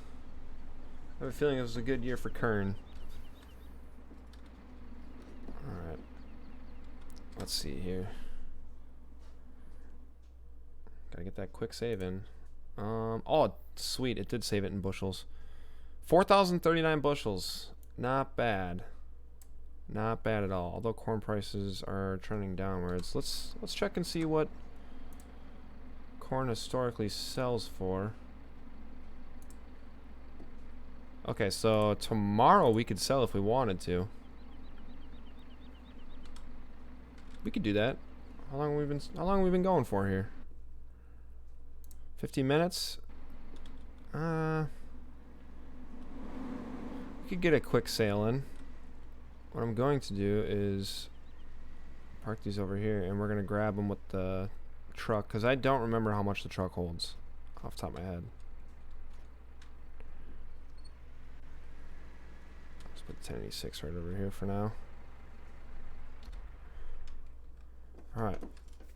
I have a feeling it was a good year for Kern. Alright. Let's see here. Gotta get that quick save in. Oh, sweet. It did save it in bushels. 4,039 bushels. Not bad. Not bad at all. Although corn prices are trending downwards. Let's check and see what corn historically sells for. Okay, so tomorrow we could sell if we wanted to. We could do that. How long have we been going for here? 15 minutes? We could get a quick sale in. What I'm going to do is park these over here, and we're going to grab them with the truck, because I don't remember how much the truck holds off the top of my head. Let's put 1086 right over here for now. Alright,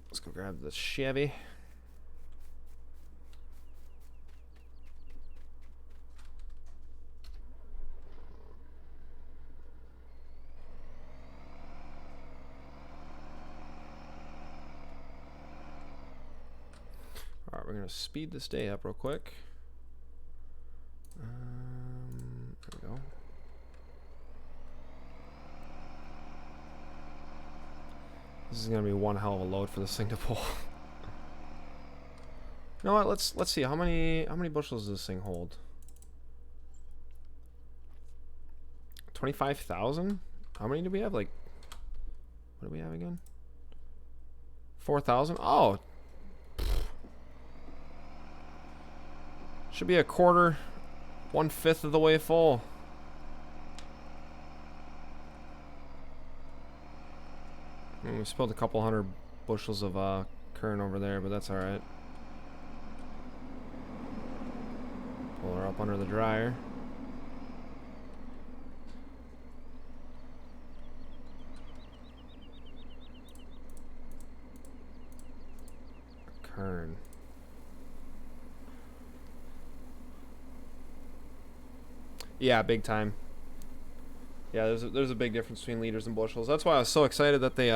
let's go grab the Chevy. Alright, we're going to speed this day up real quick. There we go. This is going to be one hell of a load for this thing to pull. You know what? Let's see. How many bushels does this thing hold? 25,000? How many do we have? Like, what do we have again? 4,000? Oh. Should be a quarter, 1/5 of the way full. I mean, we spilled a couple hundred bushels of Kern over there, but that's alright. Pull her up under the dryer. Kern. Yeah, big time. Yeah, there's a big difference between liters and bushels. That's why I was so excited that they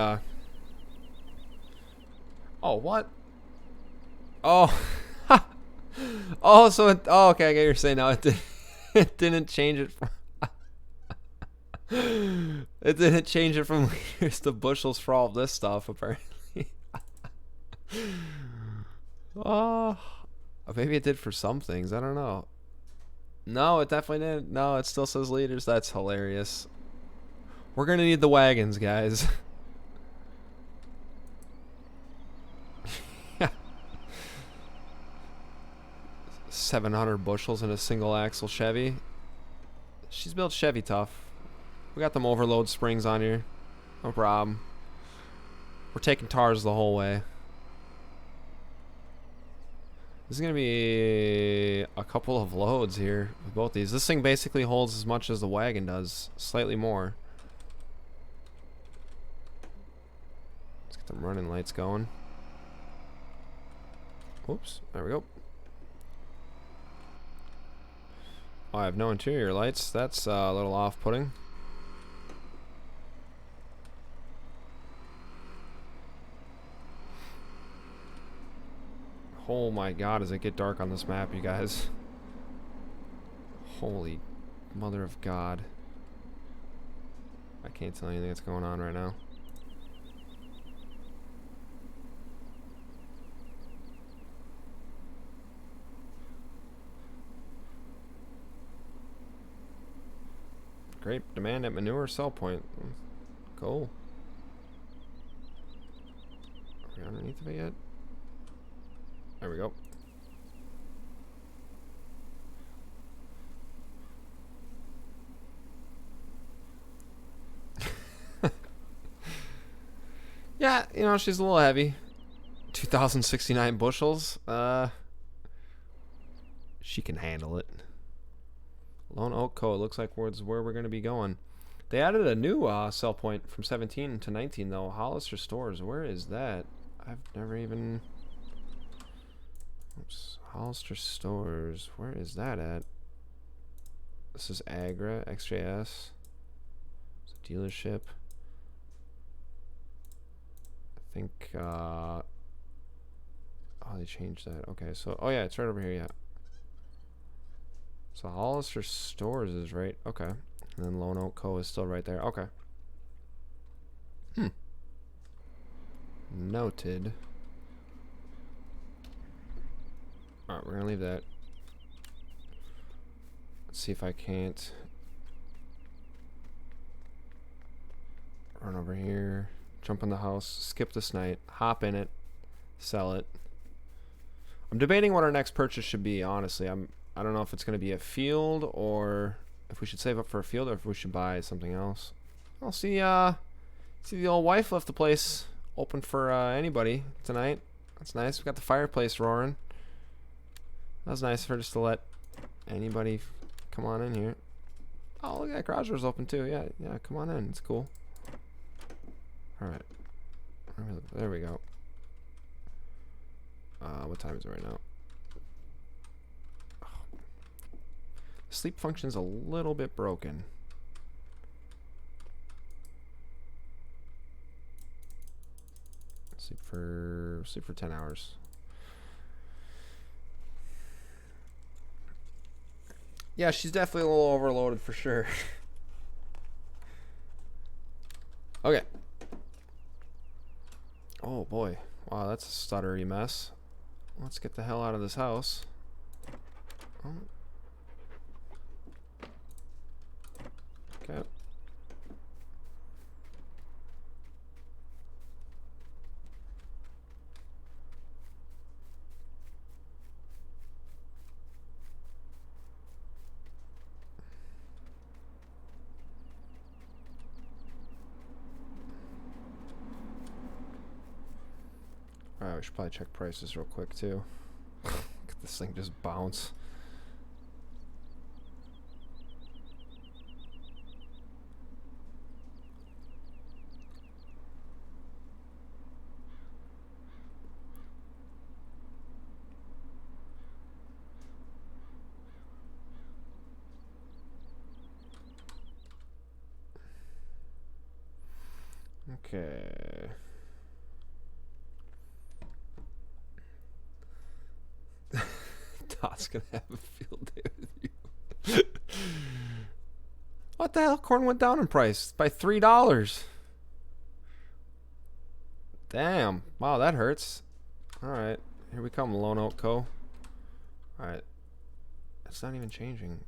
Oh, what? Oh. Oh, so oh, okay, I get what you're saying now. It didn't change it from it didn't change it from liters to bushels for all of this stuff, apparently. Oh, maybe it did for some things. I don't know. No, it definitely didn't. No, it still says liters. That's hilarious. We're gonna need the wagons, guys. 700 bushels in a single axle Chevy. She's built Chevy tough. We got them overload springs on here. No problem. We're taking tars the whole way. This is going to be a couple of loads here with both these. This thing basically holds as much as the wagon does. Slightly more. Let's get them running lights going. Oops. There we go. Oh, I have no interior lights. That's a little off-putting. Oh my god, does it get dark on this map, you guys? Holy mother of God. I can't tell anything that's going on right now. Great demand at manure sell point. Cool. Are we underneath of it yet? There we go. Yeah, you know, she's a little heavy. 2,069 bushels. She can handle it. Lone Oak Co. It looks like where we're going to be going. They added a new sell point from 17 to 19, though. Hollister Stores. Where is that? I've never even... Oops. Hollister Stores. Where is that at? This is Agra, XJS. It's a dealership. I think, oh, they changed that. Okay, so, oh yeah, it's right over here, yeah. So Hollister Stores is right, okay. And then Lone Oak Co. is still right there, okay. Noted. Alright, we're gonna leave that. Let's see if I can't run over here, jump in the house, skip this night, hop in it, sell it. I'm debating what our next purchase should be, honestly. I don't know if it's going to be a field or if we should save up for a field or if we should buy something else. I'll see the old wife left the place open for anybody tonight. That's nice. We got the fireplace roaring. That was nice of her just to let anybody come on in here. Oh, look at that garage door's open too. Yeah, come on in. It's cool. Alright. There we go. What time is it right now? Oh. Sleep function's a little bit broken. Sleep for 10 hours. Yeah, she's definitely a little overloaded for sure. Okay. Oh boy. Wow, that's a stuttery mess. Let's get the hell out of this house. Oh. Okay. Alright, we should probably check prices real quick too. Look at this thing just bounce. Okay. Dot's gonna have a field day with you. What the hell? Corn went down in price by $3. Damn. Wow, that hurts. Alright. Here we come, Lone Oak Co. Alright. It's not even changing.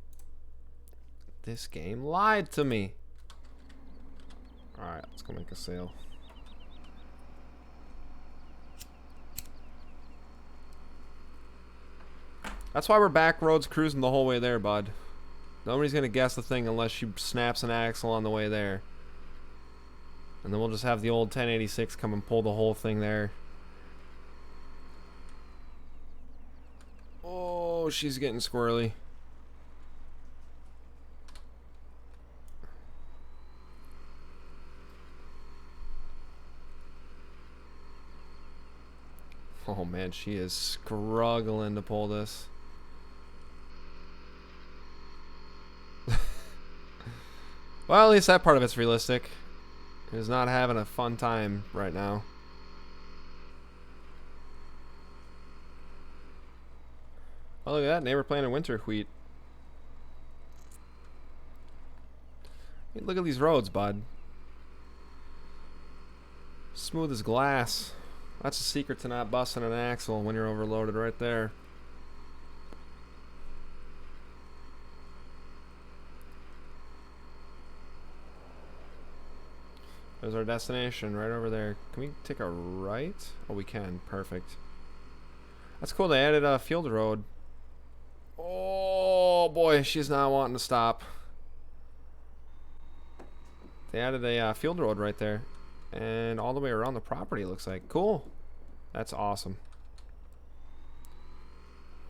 This game lied to me. Alright, let's go make a sale. That's why we're back roads cruising the whole way there, bud. Nobody's gonna guess the thing unless she snaps an axle on the way there. And then we'll just have the old 1086 come and pull the whole thing there. Oh, she's getting squirrely. Oh man, she is struggling to pull this. Well, at least that part of it's realistic. He's not having a fun time right now. Oh, look at that. Neighbor planted winter wheat. Hey, look at these roads, bud. Smooth as glass. That's the secret to not busting an axle when you're overloaded right there. There's our destination right over there. Can we take a right? Oh, we can. Perfect. That's cool. They added a field road. Oh boy, she's not wanting to stop. They added a field road right there. And all the way around the property, looks like. Cool. That's awesome.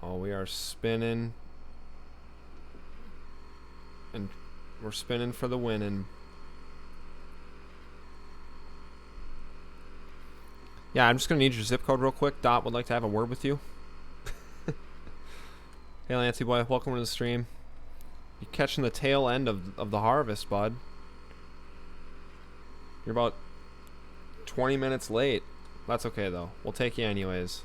Oh, we are spinning. And we're spinning for the winning. Yeah, I'm just going to need your zip code real quick. Dot would like to have a word with you. Hey, Lancy boy. Welcome to the stream. You're catching the tail end of the harvest, bud. You're about 20 minutes late. That's okay, though. We'll take you anyways.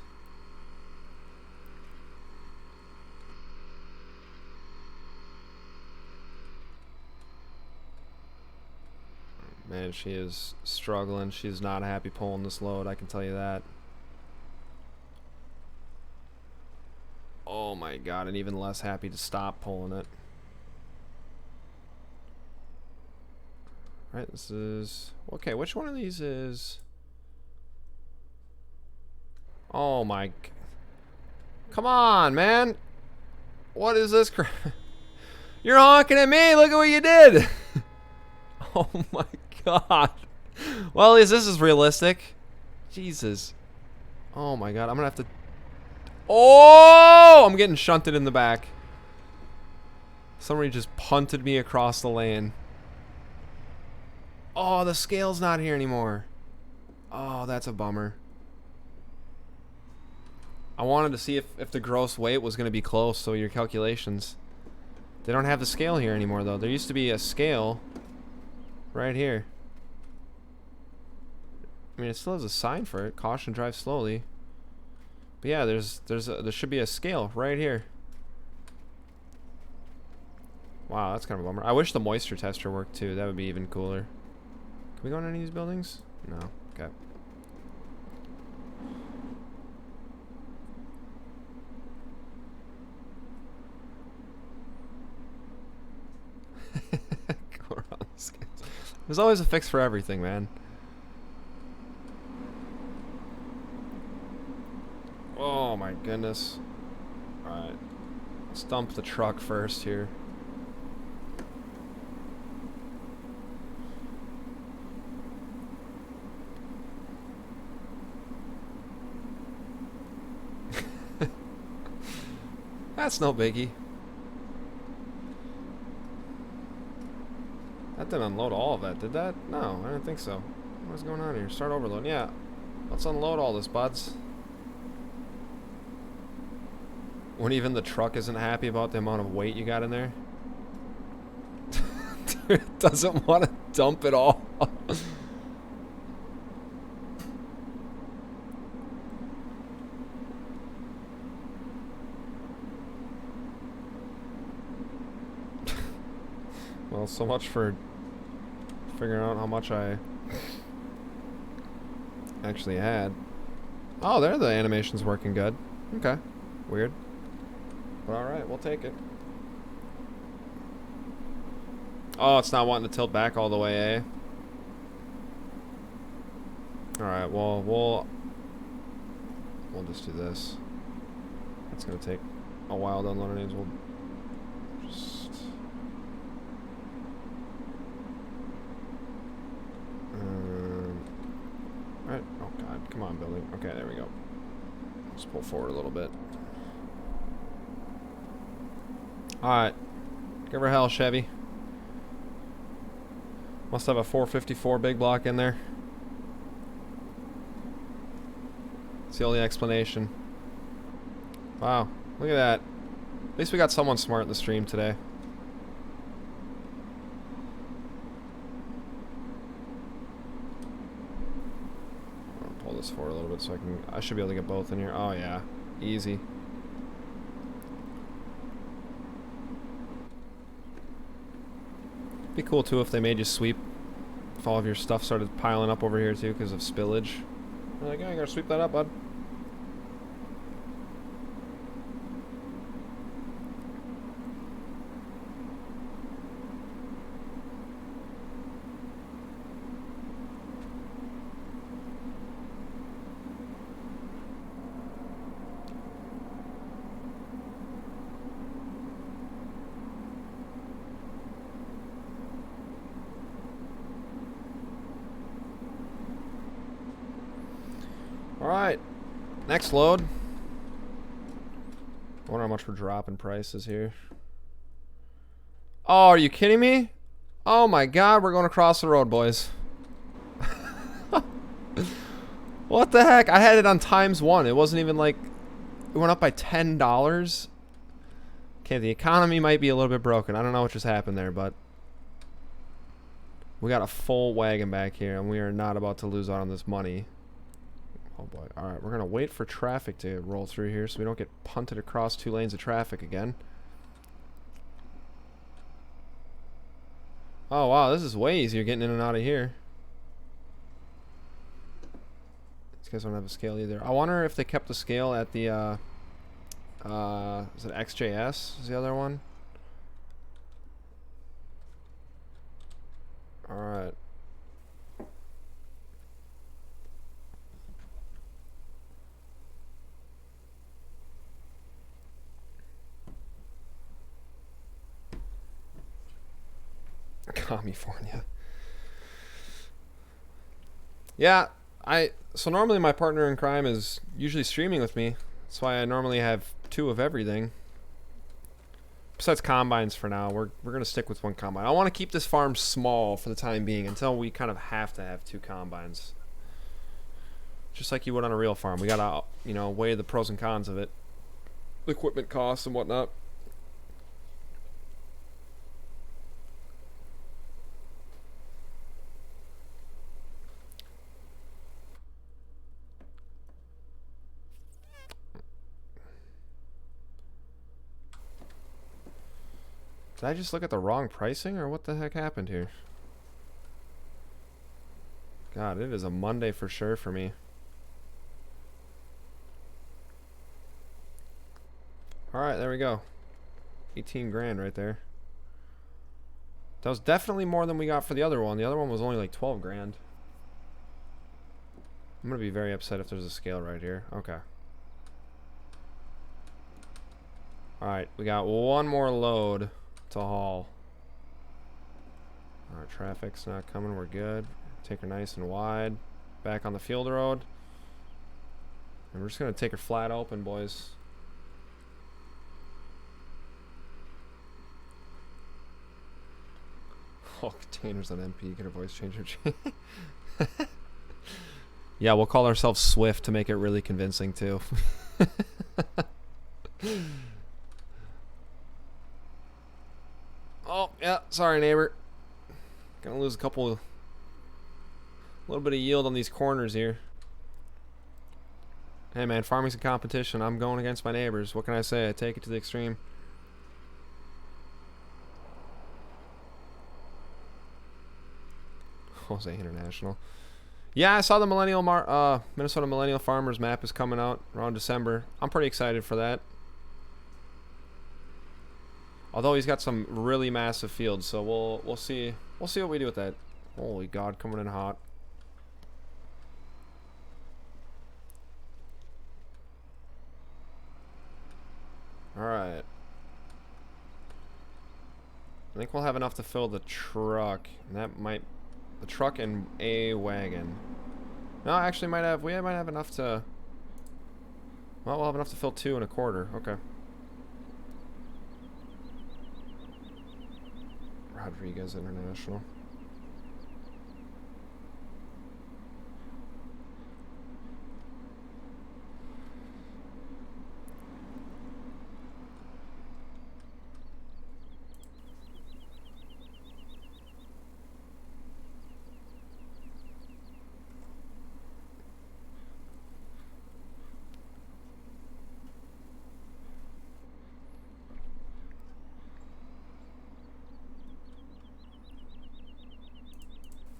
Man, she is struggling. She's not happy pulling this load, I can tell you that. Oh my god, and even less happy to stop pulling it. Right, this is... Okay, which one of these is... Oh my... Come on, man! What is this crap? You're honking at me! Look at what you did! Oh my god. Well, at least this is realistic. Jesus. Oh my god, I'm gonna have to... Oh! I'm getting shunted in the back. Somebody just punted me across the lane. Oh, the scale's not here anymore. Oh, that's a bummer. I wanted to see if the gross weight was going to be close, so your calculations. They don't have the scale here anymore, though. There used to be a scale right here. I mean, it still has a sign for it. Caution, drive slowly. But yeah, there should be a scale right here. Wow, that's kind of a bummer. I wish the moisture tester worked too. That would be even cooler. Can we go in any of these buildings? No. Okay. Go around the scales. There's always a fix for everything, man. Oh my goodness. Alright. Let's dump the truck first here. That's no biggie. That didn't unload all of that, did that? No, I didn't think so. What's going on here? Start overload. Yeah. Let's unload all this, buds. When even the truck isn't happy about the amount of weight you got in there. Dude, it doesn't want to dump it all. Well, so much for figuring out how much I actually had. Oh, there the animation's working good. Okay. Weird. But alright, we'll take it. Oh, it's not wanting to tilt back all the way, eh? Alright, well, we'll just do this. It's gonna take a while to unload these. We'll just... Alright, oh god, come on, building. Okay, there we go. Let's pull forward a little bit. Alright. Give her hell, Chevy. Must have a 454 big block in there. It's the only explanation. Wow, look at that. At least we got someone smart in the stream today. I'll pull this forward a little bit so I should be able to get both in here. Oh yeah, easy. Be cool too if they made you sweep, if all of your stuff started piling up over here too because of spillage. They're like, yeah, you gotta sweep that up, bud. Alright, next load. I wonder how much we're dropping prices here. Oh, are you kidding me? Oh my god, we're going across the road, boys. What the heck? I had it on ×1. It wasn't even like... It went up by $10. Okay, the economy might be a little bit broken. I don't know what just happened there, but... We got a full wagon back here, and we are not about to lose out on this money. Oh boy. Alright, we're going to wait for traffic to roll through here so we don't get punted across 2 lanes of traffic again. Oh wow, this is way easier getting in and out of here. These guys don't have a scale either. I wonder if they kept the scale at the, is it XJS is the other one? Alright. California. Yeah, so normally my partner in crime is usually streaming with me. That's why I normally have 2 of everything. Besides combines for now, we're gonna stick with 1 combine. I want to keep this farm small for the time being until we kind of have to have 2 combines. Just like you would on a real farm. We gotta, you know, weigh the pros and cons of it. The equipment costs and whatnot. Did I just look at the wrong pricing, or what the heck happened here? God, it is a Monday for sure for me. Alright, there we go. 18 grand right there. That was definitely more than we got for the other one. The other one was only like 12 grand. I'm gonna be very upset if there's a scale right here. Okay. Alright, we got 1 more load to haul. Alright, traffic's not coming. We're good. Take her nice and wide. Back on the field road. And we're just gonna take her flat open, boys. Oh, containers on MP. Get a voice changer. Yeah, we'll call ourselves Swift to make it really convincing too. Oh, yeah. Sorry, neighbor. Gonna lose a little bit of yield on these corners here. Hey, man, farming's a competition. I'm going against my neighbors. What can I say? I take it to the extreme. Jose International. Yeah, I saw the Minnesota Millennial Farmers map is coming out around December. I'm pretty excited for that. Although he's got some really massive fields, so we'll see what we do with that. Holy God, coming in hot. All right. I think we'll have enough to fill the truck, and that might. The truck and a wagon. No, actually, we might have enough to. Well, we'll have enough to fill 2 1/4. Okay. Rodriguez International.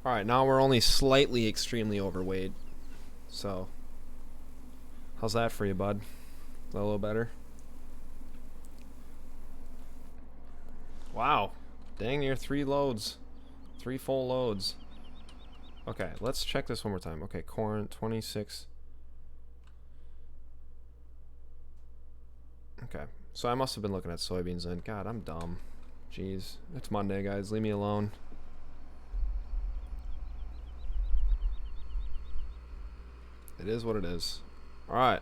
Alright, now we're only slightly extremely overweight. So, how's that for you, bud? Is that a little better? Wow. Dang near 3 loads. 3 full loads. Okay, let's check this one more time. Okay, corn, 26. Okay, so I must have been looking at soybeans then. God, I'm dumb. Jeez. It's Monday, guys. Leave me alone. It is what it is. Alright.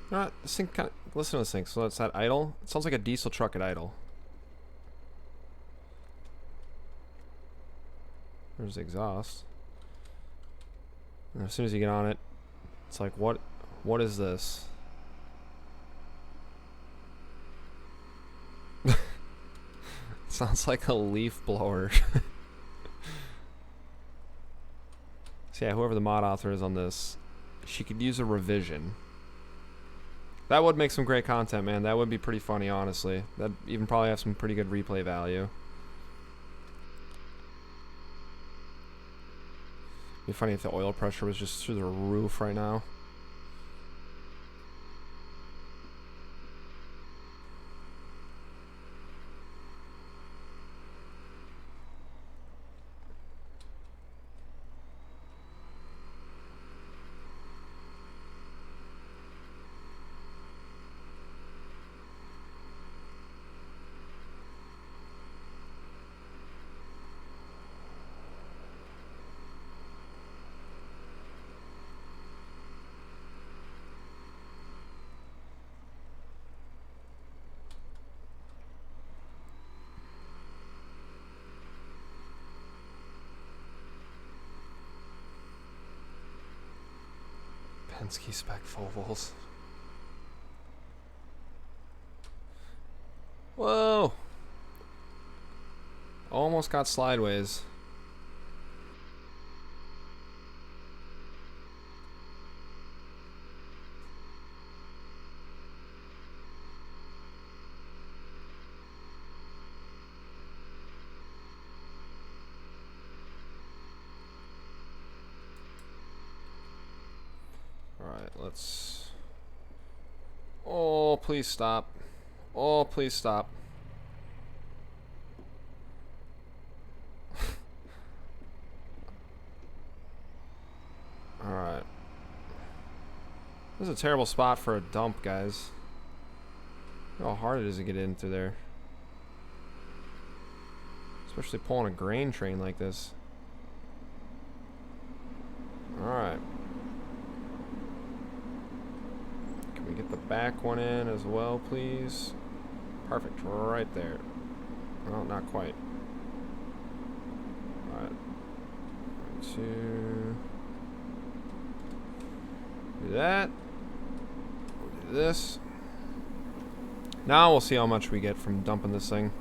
Alright, this thing kind of... Listen to this thing. So it's at idle. It sounds like a diesel truck at idle. There's the exhaust. And as soon as you get on it, it's like, what is this? Sounds like a leaf blower. So yeah, whoever the mod author is on this, she could use a revision. That would make some great content, man. That would be pretty funny, honestly. That'd even probably have some pretty good replay value. It'd be funny if the oil pressure was just through the roof right now. Penske spec Volvos. Whoa! Almost got slideways. Alright, let's... Oh, please stop. Oh, please stop. Alright. This is a terrible spot for a dump, guys. Look how hard it is to get in through there. Especially pulling a grain train like this. Alright. Can we get the back one in as well, please? Perfect, right there. Well, not quite. Alright. 2. Do that. We'll do this. Now we'll see how much we get from dumping this thing.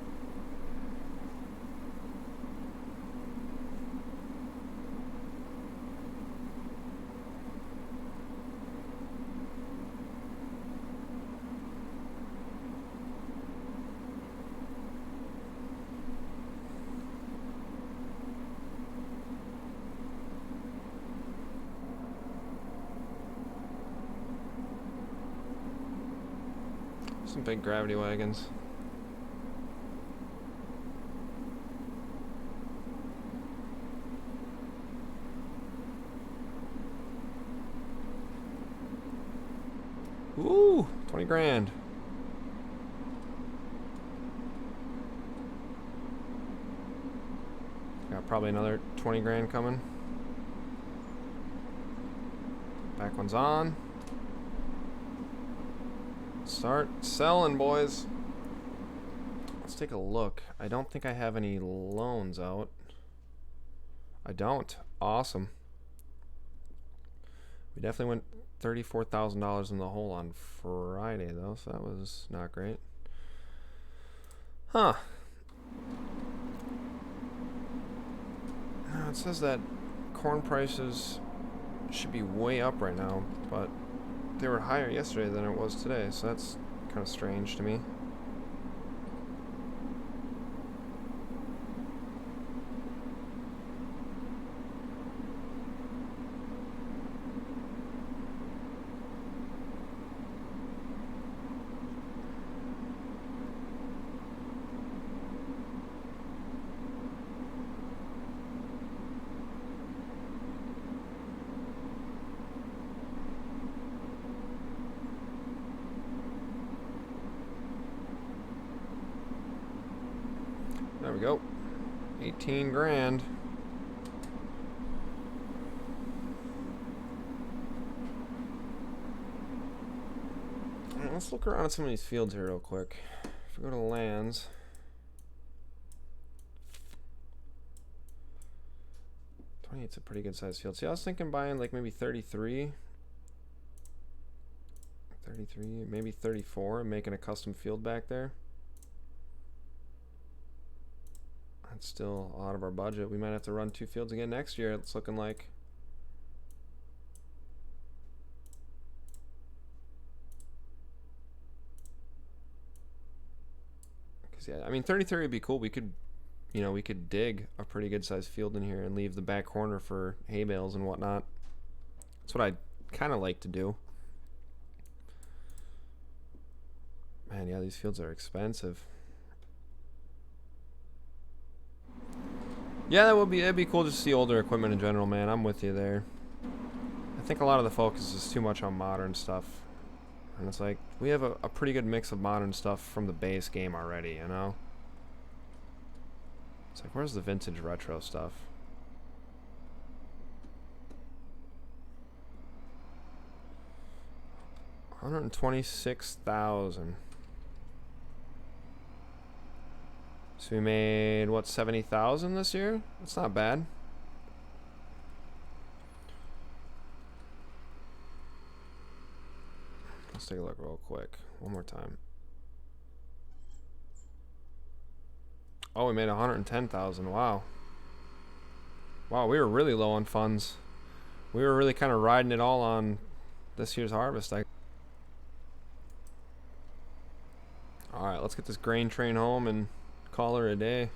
Some big gravity wagons. Ooh, 20 grand. Got probably another 20 grand coming. Back one's on. Start selling, boys. Let's take a look. I don't think I have any loans out. I don't. Awesome. We definitely went $34,000 in the hole on Friday, though, so that was not great. Huh. Now, it says that corn prices should be way up right now, but they were higher yesterday than it was today, so that's kind of strange to me. There we go. 18 grand. Alright, let's look around at some of these fields here real quick. If we go to lands. 28's a pretty good sized field. See, I was thinking buying like maybe 33. 33, maybe 34, and making a custom field back there. That's still out of our budget. We might have to run 2 fields again next year, it's looking like. Cause yeah, I mean 33 would be cool. We could, you know, we could dig a pretty good sized field in here and leave the back corner for hay bales and whatnot. That's what I kind of like to do. Man, yeah, these fields are expensive. Yeah, it'd be cool just to see older equipment in general, man. I'm with you there. I think a lot of the focus is too much on modern stuff. And it's like, we have a pretty good mix of modern stuff from the base game already, you know? It's like, where's the vintage retro stuff? $126,000. So we made, what, 70,000 this year? That's not bad. Let's take a look real quick. One more time. Oh, we made 110,000. Wow. Wow, we were really low on funds. We were really kind of riding it all on this year's harvest. Alright, let's get this grain train home and call her a day.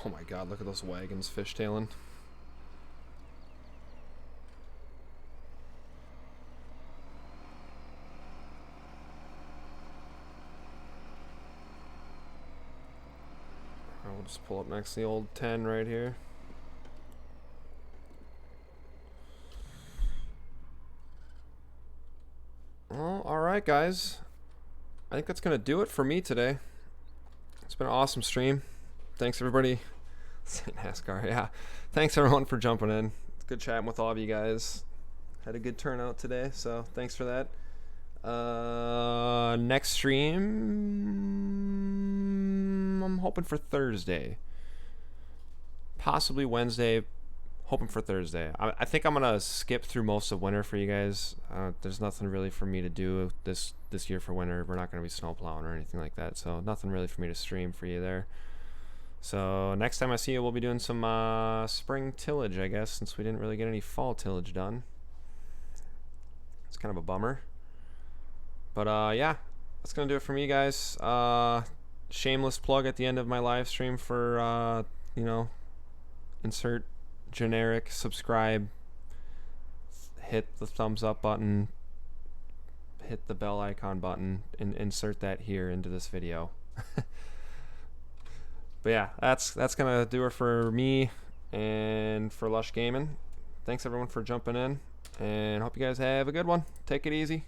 Oh my god, look at those wagons fishtailing. I'll just pull up next to the old 10 right here. Well, alright guys. I think that's going to do it for me today. It's been an awesome stream. Thanks everybody. NASCAR, yeah. Thanks everyone for jumping in. It's good chatting with all of you guys. Had a good turnout today, so thanks for that. Next stream, I'm hoping for Thursday. Possibly Wednesday. Hoping for Thursday. I think I'm gonna skip through most of winter for you guys. There's nothing really for me to do this year for winter. We're not gonna be snow plowing or anything like that, so nothing really for me to stream for you there. So next time I see you, we'll be doing some spring tillage, I guess, since we didn't really get any fall tillage done. It's kind of a bummer. But yeah, that's gonna do it for me, guys. Shameless plug at the end of my live stream for you know, insert generic subscribe, hit the thumbs up button, hit the bell icon button, and insert that here into this video. But yeah, that's gonna do it for me and for Lush Gaming. Thanks everyone for jumping in, and hope you guys have a good one. Take it easy.